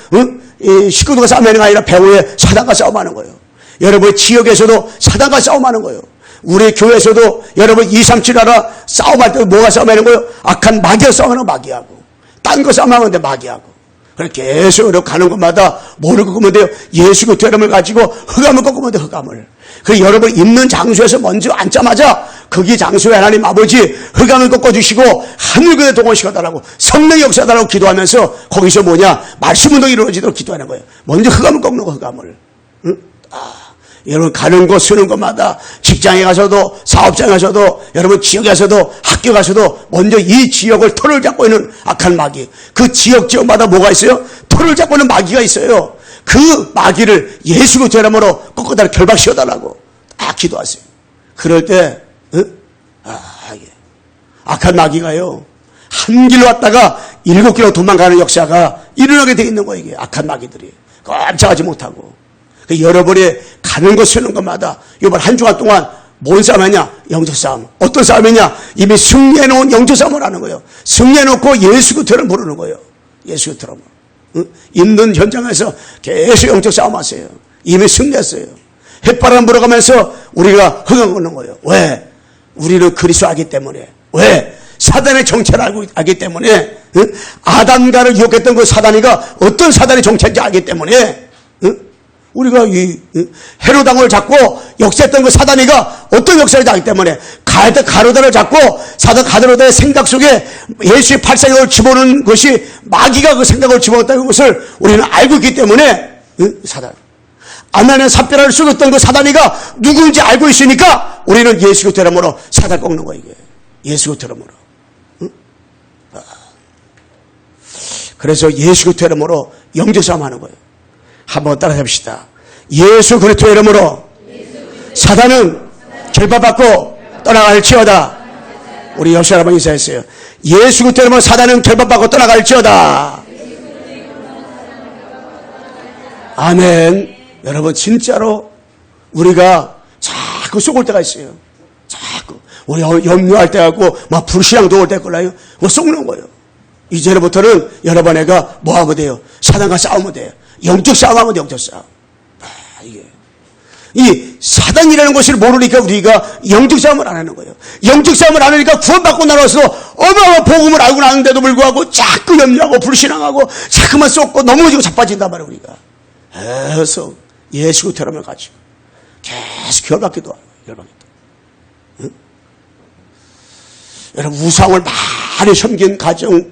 이 식구들과 싸움하는 게 아니라 배후에 사단과 싸움하는 거예요. 여러분 지역에서도 사단과 싸움하는 거예요. 우리 교회에서도 여러분 2, 3, 7 하라 싸움할 때 뭐가 싸움하는 거예요? 악한 마귀가 싸움하는 마귀하고 딴 거 싸움하는데 마귀하고. 그렇게 계속 이렇게 가는 곳마다 뭐를 꺾으면 돼요? 예수 그리스도의 이름을 가지고 흑암을 꺾으면 돼요. 흑암을. 그 여러분 있는 장소에서 먼저 앉자마자 거기 장소에 하나님 아버지 흑암을 꺾어주시고 하늘그대 동원시켜달라고 성령의 역사달라고 기도하면서 거기서 뭐냐? 말씀 운동이 이루어지도록 기도하는 거예요. 먼저 흑암을 꺾는 거 흑암을. 응? 여러분 가는 곳 쓰는 곳마다 직장에 가서도 사업장에 가서도 여러분 지역에 가서도 학교 가서도 먼저 이 지역을 털을 잡고 있는 악한 마귀, 그 지역마다 뭐가 있어요? 털을 잡고 있는 마귀가 있어요. 그 마귀를 예수 그리스도의 이름으로 꺾어달라 결박시켜달라고 딱 기도하세요. 그럴 때 악한 마귀가요 한 길로 왔다가 일곱 길로 도망가는 역사가 일어나게 돼 있는 거예요. 이게 악한 마귀들이 꼼짝하지 못하고. 여러분이 가는 것 쓰는 것마다 이번 한 주간 동안 뭔 싸움이냐? 영적 싸움. 어떤 싸움이냐? 이미 승리해놓은 영적 싸움을 하는 거예요. 승리해놓고 예수 그리스도를 부르는 거예요. 예수 그리스도를. 있는 현장에서 계속 영적 싸움 하세요. 이미 승리했어요. 햇바람 불어가면서 우리가 흥을 걷는 거예요. 왜? 우리는 그리스도 알기 때문에. 왜? 사단의 정체를 알기 때문에. 아담과를 유혹했던 그 사단이가 어떤 사단의 정체인지 알기 때문에. 우리가 이 헤로당을 잡고 역사했던 그 사단이가 어떤 역사를 하기 때문에 가로다를 잡고 사단 가로다의 생각 속에 예수의 팔생각을 집어넣는 것이 마귀가 그 생각을 집어넣었다는 것을 우리는 알고 있기 때문에 사단 아나니아 삽비라를 쏘였던 그 사단이가 누구인지 알고 있으니까 우리는 예수 그리스도의 이름으로 사단 꺾는 거예요. 이게 예수 그리스도의 이름으로. 그래서 예수 그리스도의 이름으로 영적 싸움하는 거예요. 한번 따라해봅시다. 예수 그리스도의 이름으로 사단은 결박받고 떠나갈지어다. 우리 역시 한번 인사했어요. 예수 그리스도의 이름으로 사단은 결박받고 떠나갈지어다. 아멘. 여러분 진짜로 우리가 자꾸 속을 때가 있어요. 자꾸 우리 염려할 때 하고 막 불신앙도 올 때 걸라요. 그거 속는 거예요. 이제부터는 여러분에가 뭐 하면 돼요? 사단과 싸우면 돼요. 영적 싸움하면 영적 싸움. 이게. 이 사단이라는 것을 모르니까 우리가 영적 싸움을 안 하는 거예요. 영적 싸움을 안 하니까 구원받고 나와서 어마어마한 복음을 알고 나는데도 불구하고 자꾸 염려하고 불신앙하고 자꾸만 쏟고 넘어지고 자빠진단 말이에요, 우리가. 계속 예수 그리스도의 이름을 가지고. 계속 결박기도 하고, 결박기도. 응? 여러분 우상을 많이 섬긴 가정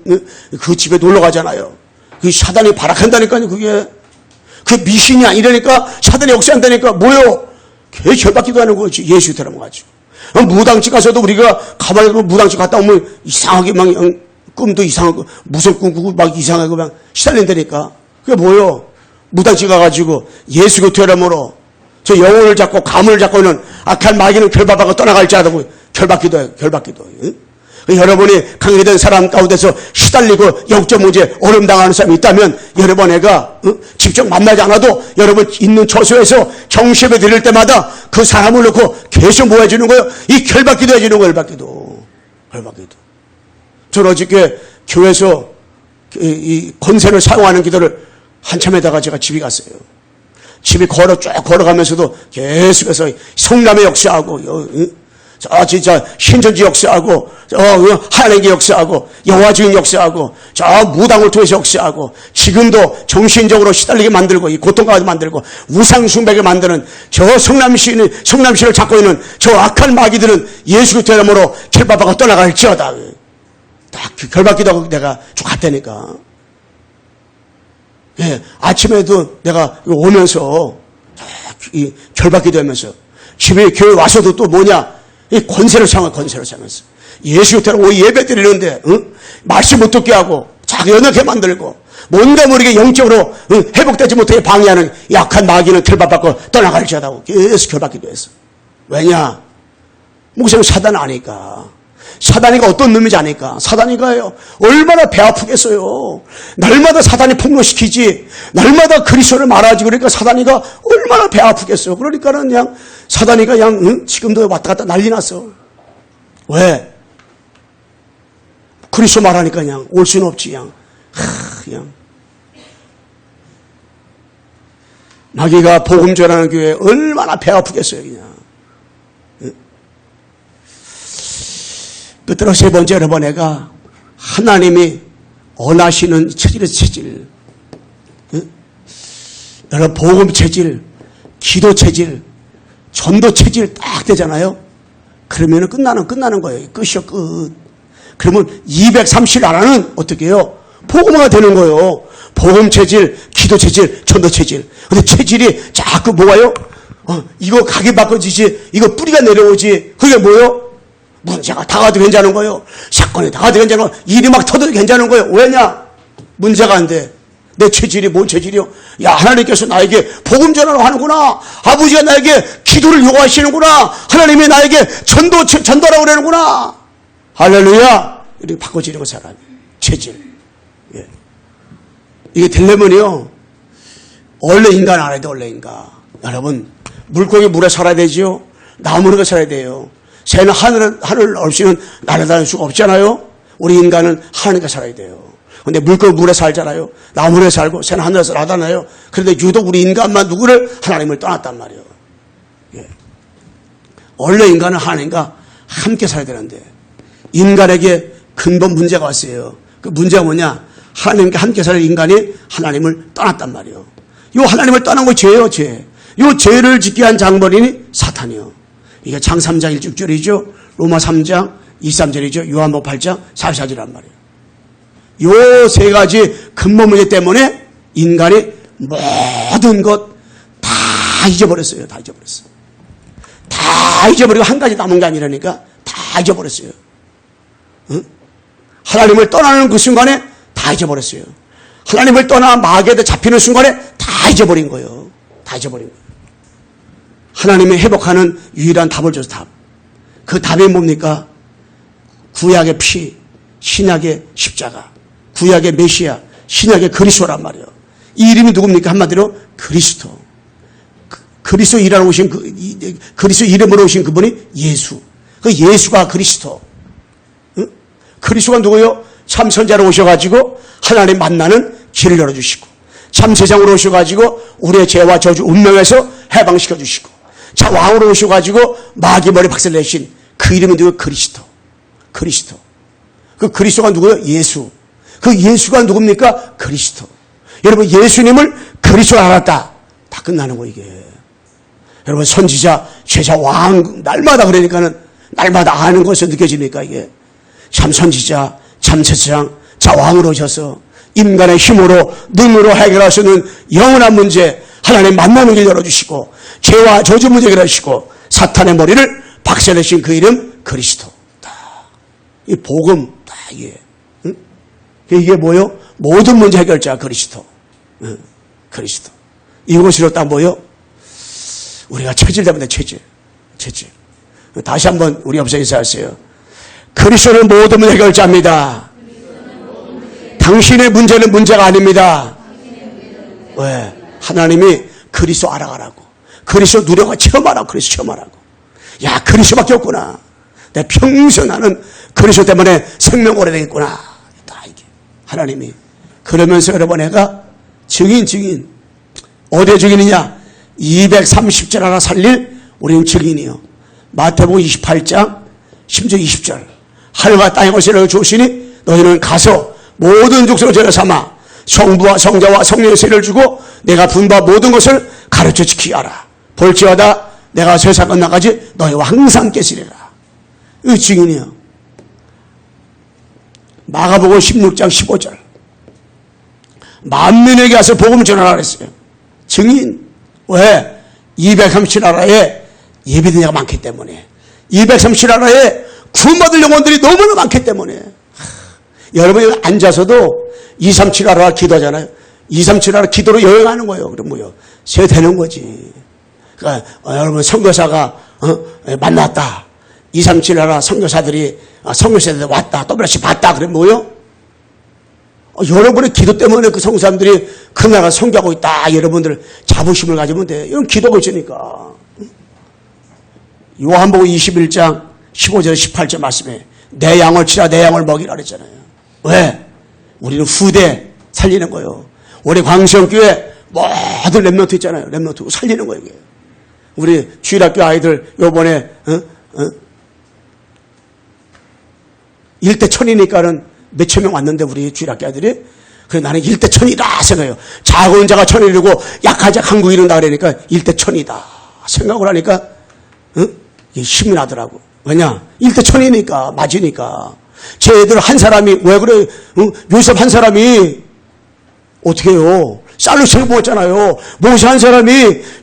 그 집에 놀러 가잖아요. 그 사단이 발악한다니까요. 그 미신이 아니라니까 사단이 역사한다니까 뭐요? 걔 결박기도 하는 거지. 예수 닮아가지고. 무당집 가서도 우리가 가만히 무당집 갔다 오면 이상하게 막 꿈도 이상하고 무슨 꿈 꾸고 막 이상하고 막 시달린다니까. 그게 뭐요? 무당집 가가지고 예수 교태라므로 저 영혼을 잡고 가문을 잡고는 악한 마귀는 결박하고 떠나갈지 않고 결박기도 해요. 결박기도. 여러분이 강해된 사람 가운데서 시달리고 영적 문제 어려움 당하는 사람이 있다면 여러분 애가 직접 만나지 않아도 여러분 있는 처소에서 경심에 드릴 때마다 그 사람을 놓고 계속 뭐 해주는 거예요? 이 결박기도 해주는 거예요. 결박기도. 저는 어저께 교회에서 이 권세를 사용하는 기도를 한참 하다가 제가 집에 갔어요. 집에 쭉 걸어가면서도 계속해서 성남의 역사하고 진짜 신천지 역사하고 하나님의 역사하고 여호와 주인 역사하고 무당을 통해서 역사하고 지금도 정신적으로 시달리게 만들고 이 고통까지 만들고 우상숭배게 만드는 저 성남시를 잡고 있는 저 악한 마귀들은 예수 그리스도의 이름으로 결박하고 떠나갈지어다. 딱 결박기도 내가 쭉 갔다니까. 예, 아침에도 내가 오면서 이 결박기도 하면서 집에 교회 와서도 또 뭐냐 이 권세를 사용해서 예수 그리스도로 예배 드리는데 말씀 못 듣게 하고 자기 연약해 만들고 뭔가 모르게 영적으로 회복되지 못하게 방해하는 약한 마귀는 결박받고 떠나갈지어다고 계속 결박기도 했어. 왜냐? 목사님 사단 아니까. 사단이가 어떤 놈인지 아니까. 사단이가요 얼마나 배 아프겠어요. 날마다 사단이 폭로시키지 날마다 그리스도를 말하지. 그러니까 사단이가 얼마나 배 아프겠어요. 그러니까는 그냥 사단이가 그냥 지금도 왔다 갔다 난리 났어. 왜? 그리스도 말하니까 그냥 올 수는 없지. 그냥 마귀가 복음 전하는 교회에 얼마나 배 아프겠어요. 그냥. 끝으로 세 번째 여러분 애가 하나님이 원하시는 체질. 여러분 복음 체질, 기도 체질, 전도 체질 딱 되잖아요. 그러면 끝나는 거예요. 끝이요 끝. 그러면 230나라는 어떻게 해요? 복음화가 되는 거예요. 복음 체질, 기도 체질, 전도 체질. 근데 체질이 자꾸 뭐가요? 이거 각이 바꿔지지, 이거 뿌리가 내려오지. 그게 뭐예요? 문제가 다가도 괜찮은 거예요. 사건이 다가도 괜찮은 거예요. 일이 막 터져도 괜찮은 거예요. 왜냐? 문제가 안 돼. 내 체질이 뭔 체질이요? 야, 하나님께서 나에게 복음 전하라고 하는구나. 아버지가 나에게 기도를 요구하시는구나. 하나님이 나에게 전도라고 그러는구나. 할렐루야. 이렇게 바꿔지는 거 사람이. 체질. 예. 이게 되려면요. 원래 인간 알아야 돼, 원래 인간. 여러분, 물고기 물에 살아야 되지요? 나무로 살아야 돼요. 새는 하늘 없이는 날아다닐 수가 없잖아요. 우리 인간은 하늘에 살아야 돼요. 근데 물고기 물에 살잖아요. 나무에 살고 새는 하늘에서 날아다녀요. 그런데 유독 우리 인간만 누구를? 하나님을 떠났단 말이에요. 예. 원래 인간은 하나님과 함께 살아야 되는데 인간에게 근본 문제가 왔어요. 그 문제가 뭐냐? 하나님과 함께 살 인간이 하나님을 떠났단 말이에요. 이 하나님을 떠난 거 죄예요, 죄. 이 죄를 짓게 한 장본인이 사탄이요. 이게 장 3장 1절이죠. 로마 3장 23절이죠. 요한복음 8장 44절이란 말이에요. 요 세 가지 근본 문제 때문에 인간이 모든 것 다 잊어버렸어요. 다 잊어버렸어요. 다 잊어버리고 한 가지 남은 게 아니라니까 다 잊어버렸어요. 응? 하나님을 떠나는 그 순간에 다 잊어버렸어요. 하나님을 떠나 마귀한테 잡히는 순간에 다 잊어버린 거예요. 다 잊어버린 거예요. 하나님이 회복하는 유일한 답을 줘서 답. 그 답이 뭡니까? 구약의 피, 신약의 십자가, 구약의 메시아, 신약의 그리스도란 말이에요. 이 이름이 누굽니까? 한마디로 그리스도. 그리스도 일하러 오신 그리스도 이름으로 오신 그분이 예수. 그 예수가 그리스도. 응? 그리스도가 누구요? 참 선자로 오셔가지고 하나님 만나는 길을 열어주시고, 참 세상으로 오셔가지고 우리의 죄와 저주 운명에서 해방시켜 주시고, 자 왕으로 오셔가지고 마귀 머리 박살내신 그 이름이 누구요? 그리스도. 그리스도. 그 그리스도가 누구요? 예수. 그 예수가 누굽니까? 그리스도. 여러분 예수님을 그리스도로 알았다. 다 끝나는 거 이게. 여러분 선지자, 제자, 왕 날마다 그러니까는 날마다 아는 것이 느껴집니까 이게. 참 선지자, 참 제사장, 자 왕으로 오셔서 인간의 힘으로 능으로 해결할 수 있는 영원한 문제, 하나님 만나는 길 열어주시고 죄와 저주 문제 해결하시고 사탄의 머리를 박살내신 그 이름 그리스도. 이 복음 다 이게, 응? 이게 뭐요? 모든 문제 해결자 그리스도. 응? 그리스도. 이것으로 딱 뭐요? 우리가 체질되면 돼, 체질. 다시 한번 우리 옆에서 인사하세요. 그리스도는 모든 문제 해결자입니다. 당신의 문제는 문제가 아닙니다. 왜? 하나님이 그리스도 알아가라고. 그리스도 누려가 체험하라고. 그리스도 체험하라고. 야, 그리스도밖에 없구나. 내 평생 나는 그리스도 때문에 생명 오래되겠구나. 다 이게 하나님이. 그러면서 여러분 애가 증인. 어디에 증인이냐? 230절 하나 살릴 우리는 증인이요. 마태복음 28장 10절 20절. 하늘과 땅의 것을 주시니 너희는 가서 모든 족속을 죄를 삼아 성부와 성자와 성령의 세를 주고 내가 분바 모든 것을 가르쳐 지키게 하라. 볼지어다 내가 세상 끝나까지 너희와 항상 계시리라. 이 증인이요. 마가복음 16장 15절. 만민에게 가서 복음을 전하라 그랬어요. 증인. 왜? 237나라에 예비된 자가 많기 때문에. 237나라에 구원받을 영혼들이 너무나 많기 때문에. 여러분이 앉아서도 237나라 기도하잖아요. 237나라 기도로 여행하는 거예요. 그럼 뭐요? 새 되는 거지. 그러니까 여러분 선교사가 만났다. 237나라 선교사들이 선교사들 왔다. 또다시 봤다. 그러면 뭐요? 여러분의 기도 때문에 그 선교사람들이 그 나라 선교하고 있다. 여러분들 자부심을 가지면 돼. 이런 기도가 있으니까. 요한복음 21장 15절 18절 말씀에 내 양을 치라 내 양을 먹이라 그랬잖아요. 왜? 우리는 후대 살리는 거예요. 우리 광성교회 모든 랩런트 있잖아요. 랩런트 살리는 거예요. 이게. 우리 주일학교 아이들 요번에 일대 천이니까는 몇천 명 왔는데 우리 주일학교 아이들이 그래 나는 일대 천이다 생각해요. 작은 자가 천이고 약한 자가 한국 이른다 그러니까 일대 천이다 생각을 하니까 힘이 나더라고. 왜냐? 일대 천이니까 맞으니까. 제 애들 한 사람이 왜 그래? 요셉 한 사람이 어떻게 해요? 쌀로 책 먹었잖아요. 모세 한 사람이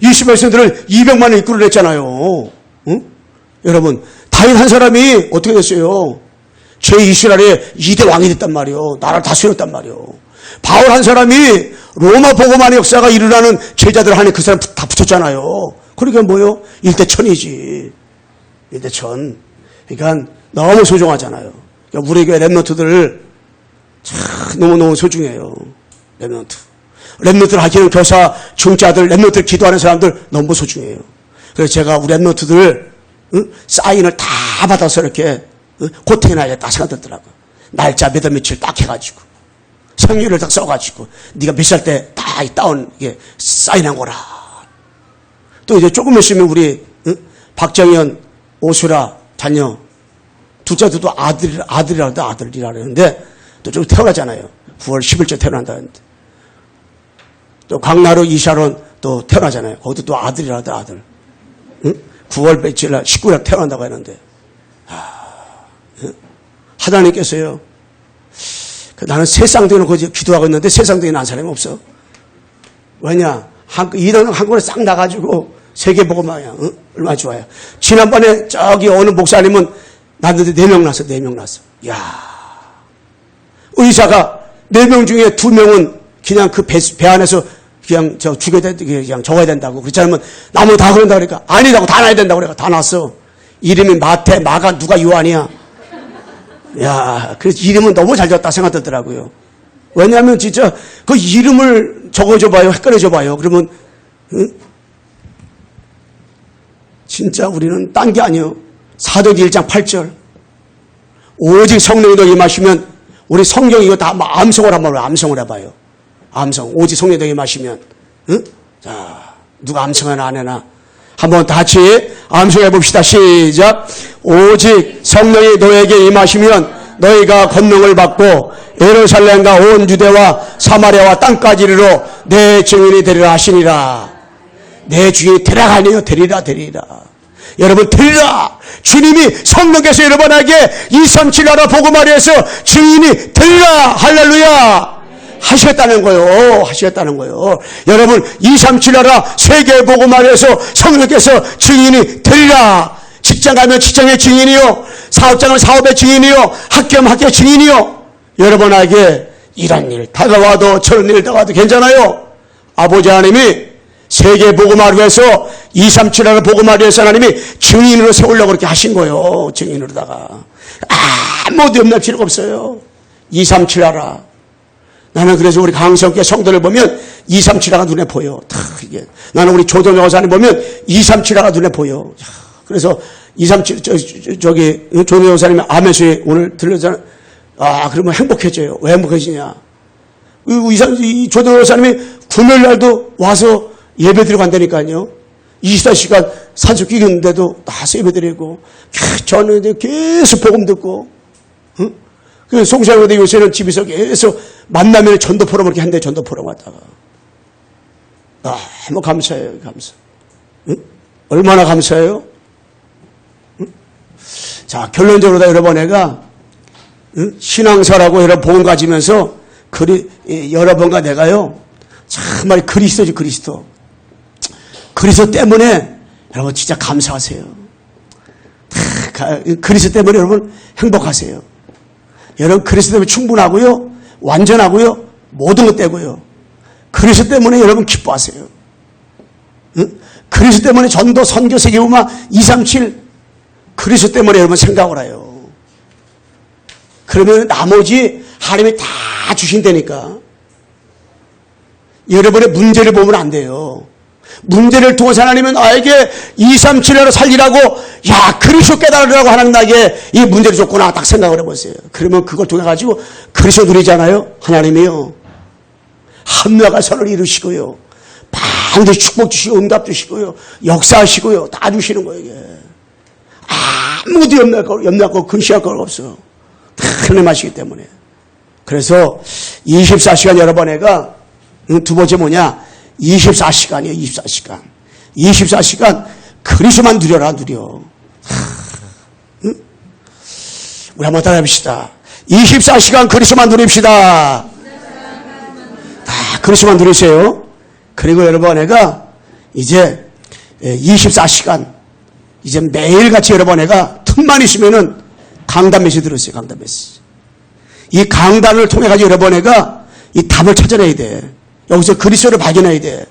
20백성들을 200만 원 이끌어냈잖아요. 여러분 다윗 한 사람이 어떻게 됐어요? 제2이스라엘의 2대 왕이 됐단 말이에요. 나라를 다스렸단 말이에요. 바울 한 사람이 로마 복음만의 역사가 일어나는 제자들 안에 그 사람 다 붙였잖아요. 그러니까 뭐요? 일대 천이지. 일대 천. 그러니까 너무 소중하잖아요. 그러니까 우리 교회 랩런트들 참 너무너무 소중해요. 랩런트. 랩런트를 하기는 교사, 중자들, 랩런트를 기도하는 사람들 너무 소중해요. 그래서 제가 우리 랩런트들 사인을 다 받아서 이렇게 고태해놔야겠다 생각 들더라고요. 날짜 몇 월 며칠 딱 해가지고 생일을 딱 써가지고 네가 몇 살 때 다 다운 이게 사인한 거라. 또 이제 조금 있으면 우리 박정현, 오수라 자녀 둘째도 아들이라 그러는데 또 좀 태어나잖아요. 9월 10일째 태어난다는데 또 강나루 이샤론 또 태어나잖아요. 거기도 또 아들이라 아들. 9월 며칠 날 19일 태어난다고 했는데 하나님께서요. 나는 세상대는 거기 기도하고 있는데 세상대에 난 사람이 없어. 왜냐? 이런 한국에 싹 나가지고 세계 복음화야. 얼마나 좋아요. 지난번에 저기 어느 목사님은 났는데 4명 났어. 4명 났어. 야, 의사가 4명 중에 2명은 그냥 그 배 안에서 그냥 그냥 적어야 된다고. 그렇지 않으면 나무 다 그런다 그러니까 아니라고 다 나야 된다고 그러니까 다 났어. 이름이 마태, 마가, 누가 요한이야. 야, 그래서 이름은 너무 잘 졌다 생각 들더라고요. 왜냐하면 진짜 그 이름을 적어줘봐요. 헷갈려줘봐요. 그러면, 진짜 우리는 딴 게 아니에요. 사도기 1장 8절. 오직 성령이 너 임하시면, 우리 성경 이거 다 암송을 한번 암송을 해봐요. 암송. 오직 성령이 너 임하시면, 자, 누가 암송하나 안 해나. 한번 다 같이 암송해 봅시다. 시작. 오직 성령이 너에게 임하시면 너희가 권능을 받고 예루살렘과 온 유대와 사마리아와 땅까지 이르러 내 증인이 되리라 하시니라. 내 증인이 되라가 아니에요. 되리라. 여러분 되리라. 주님이 성령께서 여러분에게 237 복음화에서 증인이 되리라. 할렐루야. 하셨다는 거요. 하셨다는 거요. 여러분 237 세계 복음화에서 성령께서 증인이 되리라. 직장 가면 직장의 증인이요. 사업장은 사업의 증인이요. 학교면 학교의 증인이요. 여러분에게 이런 일 다가와도 저런 일 다가와도 괜찮아요. 아버지 하나님이 세계 복음화를 위해서 237 복음화를 위해서 하나님이 증인으로 세우려고 그렇게 하신 거예요. 증인으로다가 아무도 염려할 필요가 없어요. 237 나는 그래서 우리 강성교회 성도를 보면 237가 눈에 보여. 이게 나는 우리 조동영 여사님 보면 237가 눈에 보여. 그래서 237 저기 조동영 여사님이 아멘수에 오늘 들렸잖아요. 그러면 행복해져요. 왜 행복해지냐? 이 조동영 여사님이 금요일 날도 와서 예배드리고 간다니까요. 24시간 산소 끼겠는데도 나서 예배드리고, 저는 이제 계속 복음 듣고, 응? 그 송사교대 요새는 집에서 계속 만나면 전도 포럼 이렇게 한대 전도 포럼 왔다가. 너무 감사해요. 감사. 응? 얼마나 감사해요? 응? 자, 결론적으로 다 여러분 내가, 응? 신앙사라고 여러 복음 가지면서 여러분과 내가요, 정말 그리스도지, 그리스도. 그리스도 때문에 여러분 진짜 감사하세요. 그리스도 때문에 여러분 행복하세요. 여러분 그리스도 때문에 충분하고요. 완전하고요. 모든 것 떼고요. 그리스도 때문에 여러분 기뻐하세요. 응? 그리스도 때문에 전도, 선교, 세계복음화 237 그리스도 때문에 여러분 생각을 해요. 그러면 나머지 하나님이 다 주신다니까. 여러분의 문제를 보면 안 돼요. 문제를 통해서 하나님은 나에게 237로 살리라고, 야, 그리스도 깨달으라고 하나님 나에게 이 문제를 줬구나. 딱 생각을 해보세요. 그러면 그걸 통해가지고 그리스도 누리잖아요. 하나님이요. 합력할 선을 이루시고요. 반드시 축복 주시고, 응답 주시고요. 역사하시고요. 다 주시는 거예요, 이게. 아무도 염려할 거, 근심할 거 없어. 다 하나님 하시기 때문에. 그래서 24시간 여러분 애가, 두 번째 뭐냐? 24시간이에요, 24시간. 24시간 그리스도만 누려라, 누려. 응? 우리 한번 따라 해봅시다. 24시간 그리스도만 누립시다. 그리스도만 누리세요. 그리고 여러분, 애가 이제 24시간, 이제 매일같이 여러분, 애가 틈만 있으면은 강단 메시지 들으세요, 강단 메시지. 이 강단을 통해가지고 여러분, 애가 이 답을 찾아내야 돼. 여기서 그리스도를 발견해야 돼.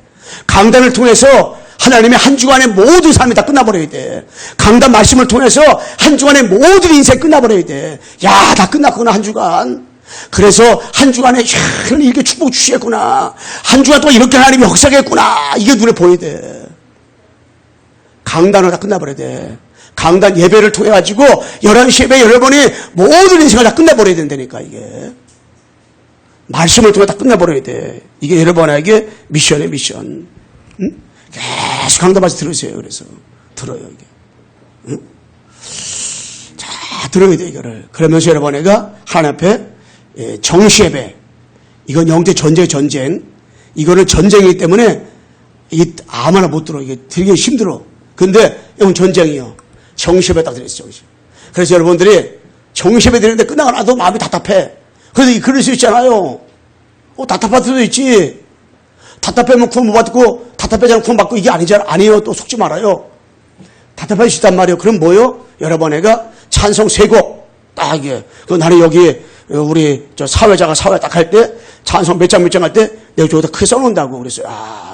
강단을 통해서 하나님의 한 주간의 모든 삶이 다 끝나버려야 돼. 강단 말씀을 통해서 한 주간의 모든 인생 끝나버려야 돼. 야, 다 끝났구나, 한 주간. 그래서 한 주간에 하나님 이렇게 축복 주시겠구나. 한 주간 동안 이렇게 하나님이 역사하겠구나. 이게 눈에 보여야 돼. 강단으로 다 끝나버려야 돼. 강단 예배를 통해가지고 11시 예배 여러분이 모든 인생을 다 끝내버려야 된다니까, 이게. 말씀을 통해 다 끝내버려야 돼. 이게 여러분에게 미션이에요, 미션. 응? 계속 강단까지 들으세요. 그래서 들어요, 이게. 응? 자, 들어야 돼, 이거를. 그러면서 여러분에게 하나님 앞에 정시예배. 이건 영적 전쟁의 전쟁. 이거는 전쟁이기 때문에 이게 아무나 못 들어. 이게 되게 힘들어. 근데 이건 전쟁이요. 정시예배 딱 들었어요, 정시예배. 그래서 여러분들이 정시예배 드리는데 끝나고 나도 마음이 답답해. 그래서 그럴 수 있잖아요. 답답할 수도 있지. 답답하면 구원 못 받고, 답답하지 않으면 구원 받고, 이게 아니잖아. 아니에요. 또 속지 말아요. 답답할 수 있단 말이에요. 그럼 뭐요? 여러분, 애가 찬송 3곡. 딱, 이게. 나는 여기, 우리, 사회자가 사회 딱 할 때, 찬송 몇 장 할 때, 내가 저기다 크게 써놓는다고. 그랬어요.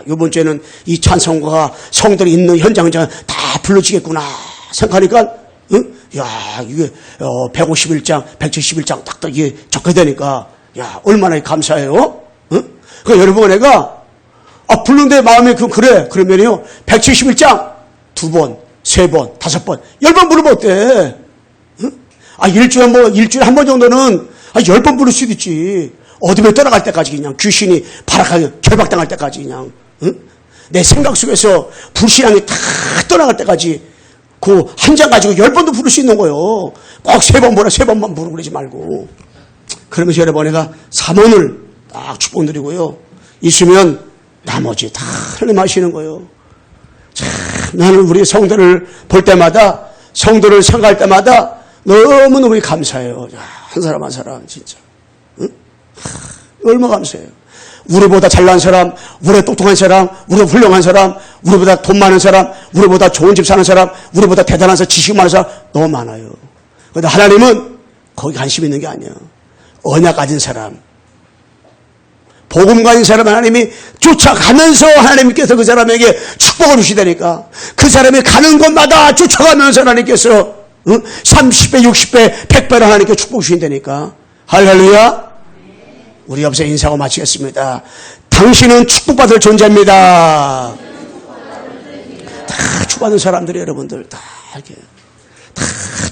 요번 주에는 이 찬송가가 성들이 있는 현장 다 불러지겠구나. 생각하니까, 응? 야, 이게, 151장, 171장 딱딱 이게 적게 되니까, 야, 얼마나 감사해요? 응? 그 여러분, 내가, 부르는데 마음이 그래. 그러면요, 171장 2번, 3번, 5번, 10번 부르면 어때? 응? 일주일에 한 번 정도는, 10번 부를 수도 있지. 어둠에 떠나갈 때까지 그냥 귀신이 발악하게 결박당할 때까지 그냥, 응? 내 생각 속에서 불신앙이 다 떠나갈 때까지 그 한 장 가지고 10번도 부를 수 있는 거예요. 꼭 3번 부르라, 3번만 부르고 그러지 말고. 그러면서 여러분에가 3원을 딱 축복 드리고요. 있으면 나머지 다 하나님 하시는 거예요. 참, 나는 우리 성도를 볼 때마다 성도를 생각할 때마다 너무너무 감사해요. 야, 한 사람 한 사람 진짜. 응? 얼마나 감사해요. 우리보다 잘난 사람, 우리보다 똑똑한 사람, 우리보다 훌륭한 사람, 우리보다 돈 많은 사람, 우리보다 좋은 집 사는 사람, 우리보다 대단한 사람, 지식 많은 사람 너무 많아요. 그런데 하나님은 거기 관심 있는 게 아니에요. 언약 가진 사람, 복음 가진 사람 하나님이 쫓아가면서 하나님께서 그 사람에게 축복을 주시다니까. 그 사람이 가는 곳마다 쫓아가면서 하나님께서 30배, 60배, 100배로 하나님께 축복 주신다니까. 할렐루야. 우리 옆에서 인사하고 마치겠습니다. 당신은 축복받을 존재입니다. 다 축복받은 사람들이 여러분들 다 이렇게 다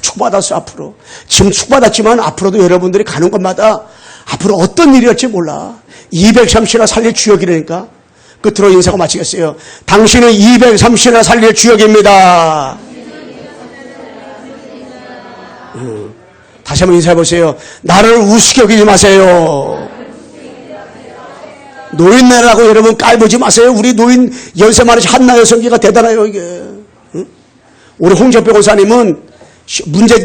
축복받았어. 앞으로 지금 축복받았지만 앞으로도 여러분들이 가는 곳마다 앞으로 어떤 일이 올지 몰라. 230이나 살릴 주역이라니까. 끝으로 인사하고 마치겠어요. 당신은 230이나 살릴 주역입니다. 다시 한번 인사해 보세요. 나를 우습게 여기지 마세요. 노인네라고 여러분 깔보지 마세요. 우리 노인 연세 많으신 한나 여성기가 대단해요, 이게. 응? 우리 홍정표 권사님은 문제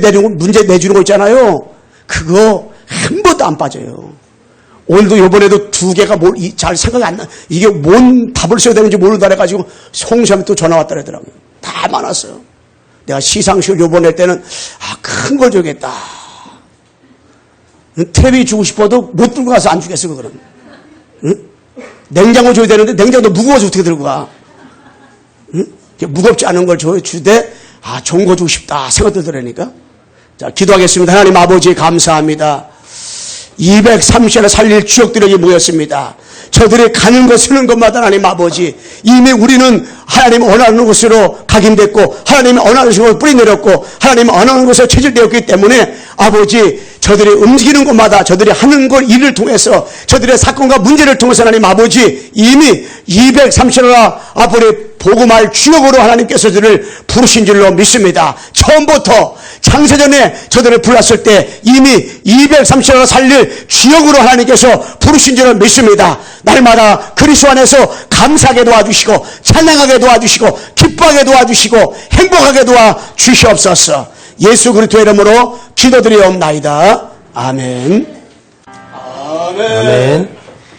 내주는 거 있잖아요. 그거 한 번도 안 빠져요. 오늘도 요번에도 2개가 잘 생각이 안 나. 이게 뭔 답을 써야 되는지 모른다 해가지고 홍정표 또 전화 왔다 그러더라고요. 다 많았어요. 내가 시상식 요번에 때는 큰 걸 줘야겠다. 텔레비 주고 싶어도 못 들고 가서 안 주겠어, 그거는. 응? 냉장고 줘야 되는데 냉장고 무거워서 어떻게 들고 가? 응? 무겁지 않은 걸 주되 좋은 거 주고 싶다 생각 들더라니까. 자, 기도하겠습니다. 하나님 아버지 감사합니다. 230을 살릴 주역들이 여기 모였습니다. 저들이 가는 것 쓰는 것마다 하나님 아버지 이미 우리는 하나님 원하는 곳으로 각인됐고 하나님이 원하는 곳으로 뿌리 내렸고 하나님이 원하는 곳에 체질되었기 때문에 아버지 저들이 움직이는 곳마다 저들이 하는 것 일을 통해서 저들의 사건과 문제를 통해서 하나님 아버지 이미 230을 앞으로 복음할 주역으로 하나님께서 저들을 부르신 줄로 믿습니다. 처음부터 창세전에 저들을 불렀을 때 이미 230을 살릴 주역으로 하나님께서 부르신 줄로 믿습니다. 날마다 그리스도 안에서 감사하게 도와주시고 찬양하게 도와주시고 기뻐하게 도와주시고 행복하게 도와주시옵소서. 예수 그리스도의 이름으로 기도드리옵나이다. 아멘. 아멘.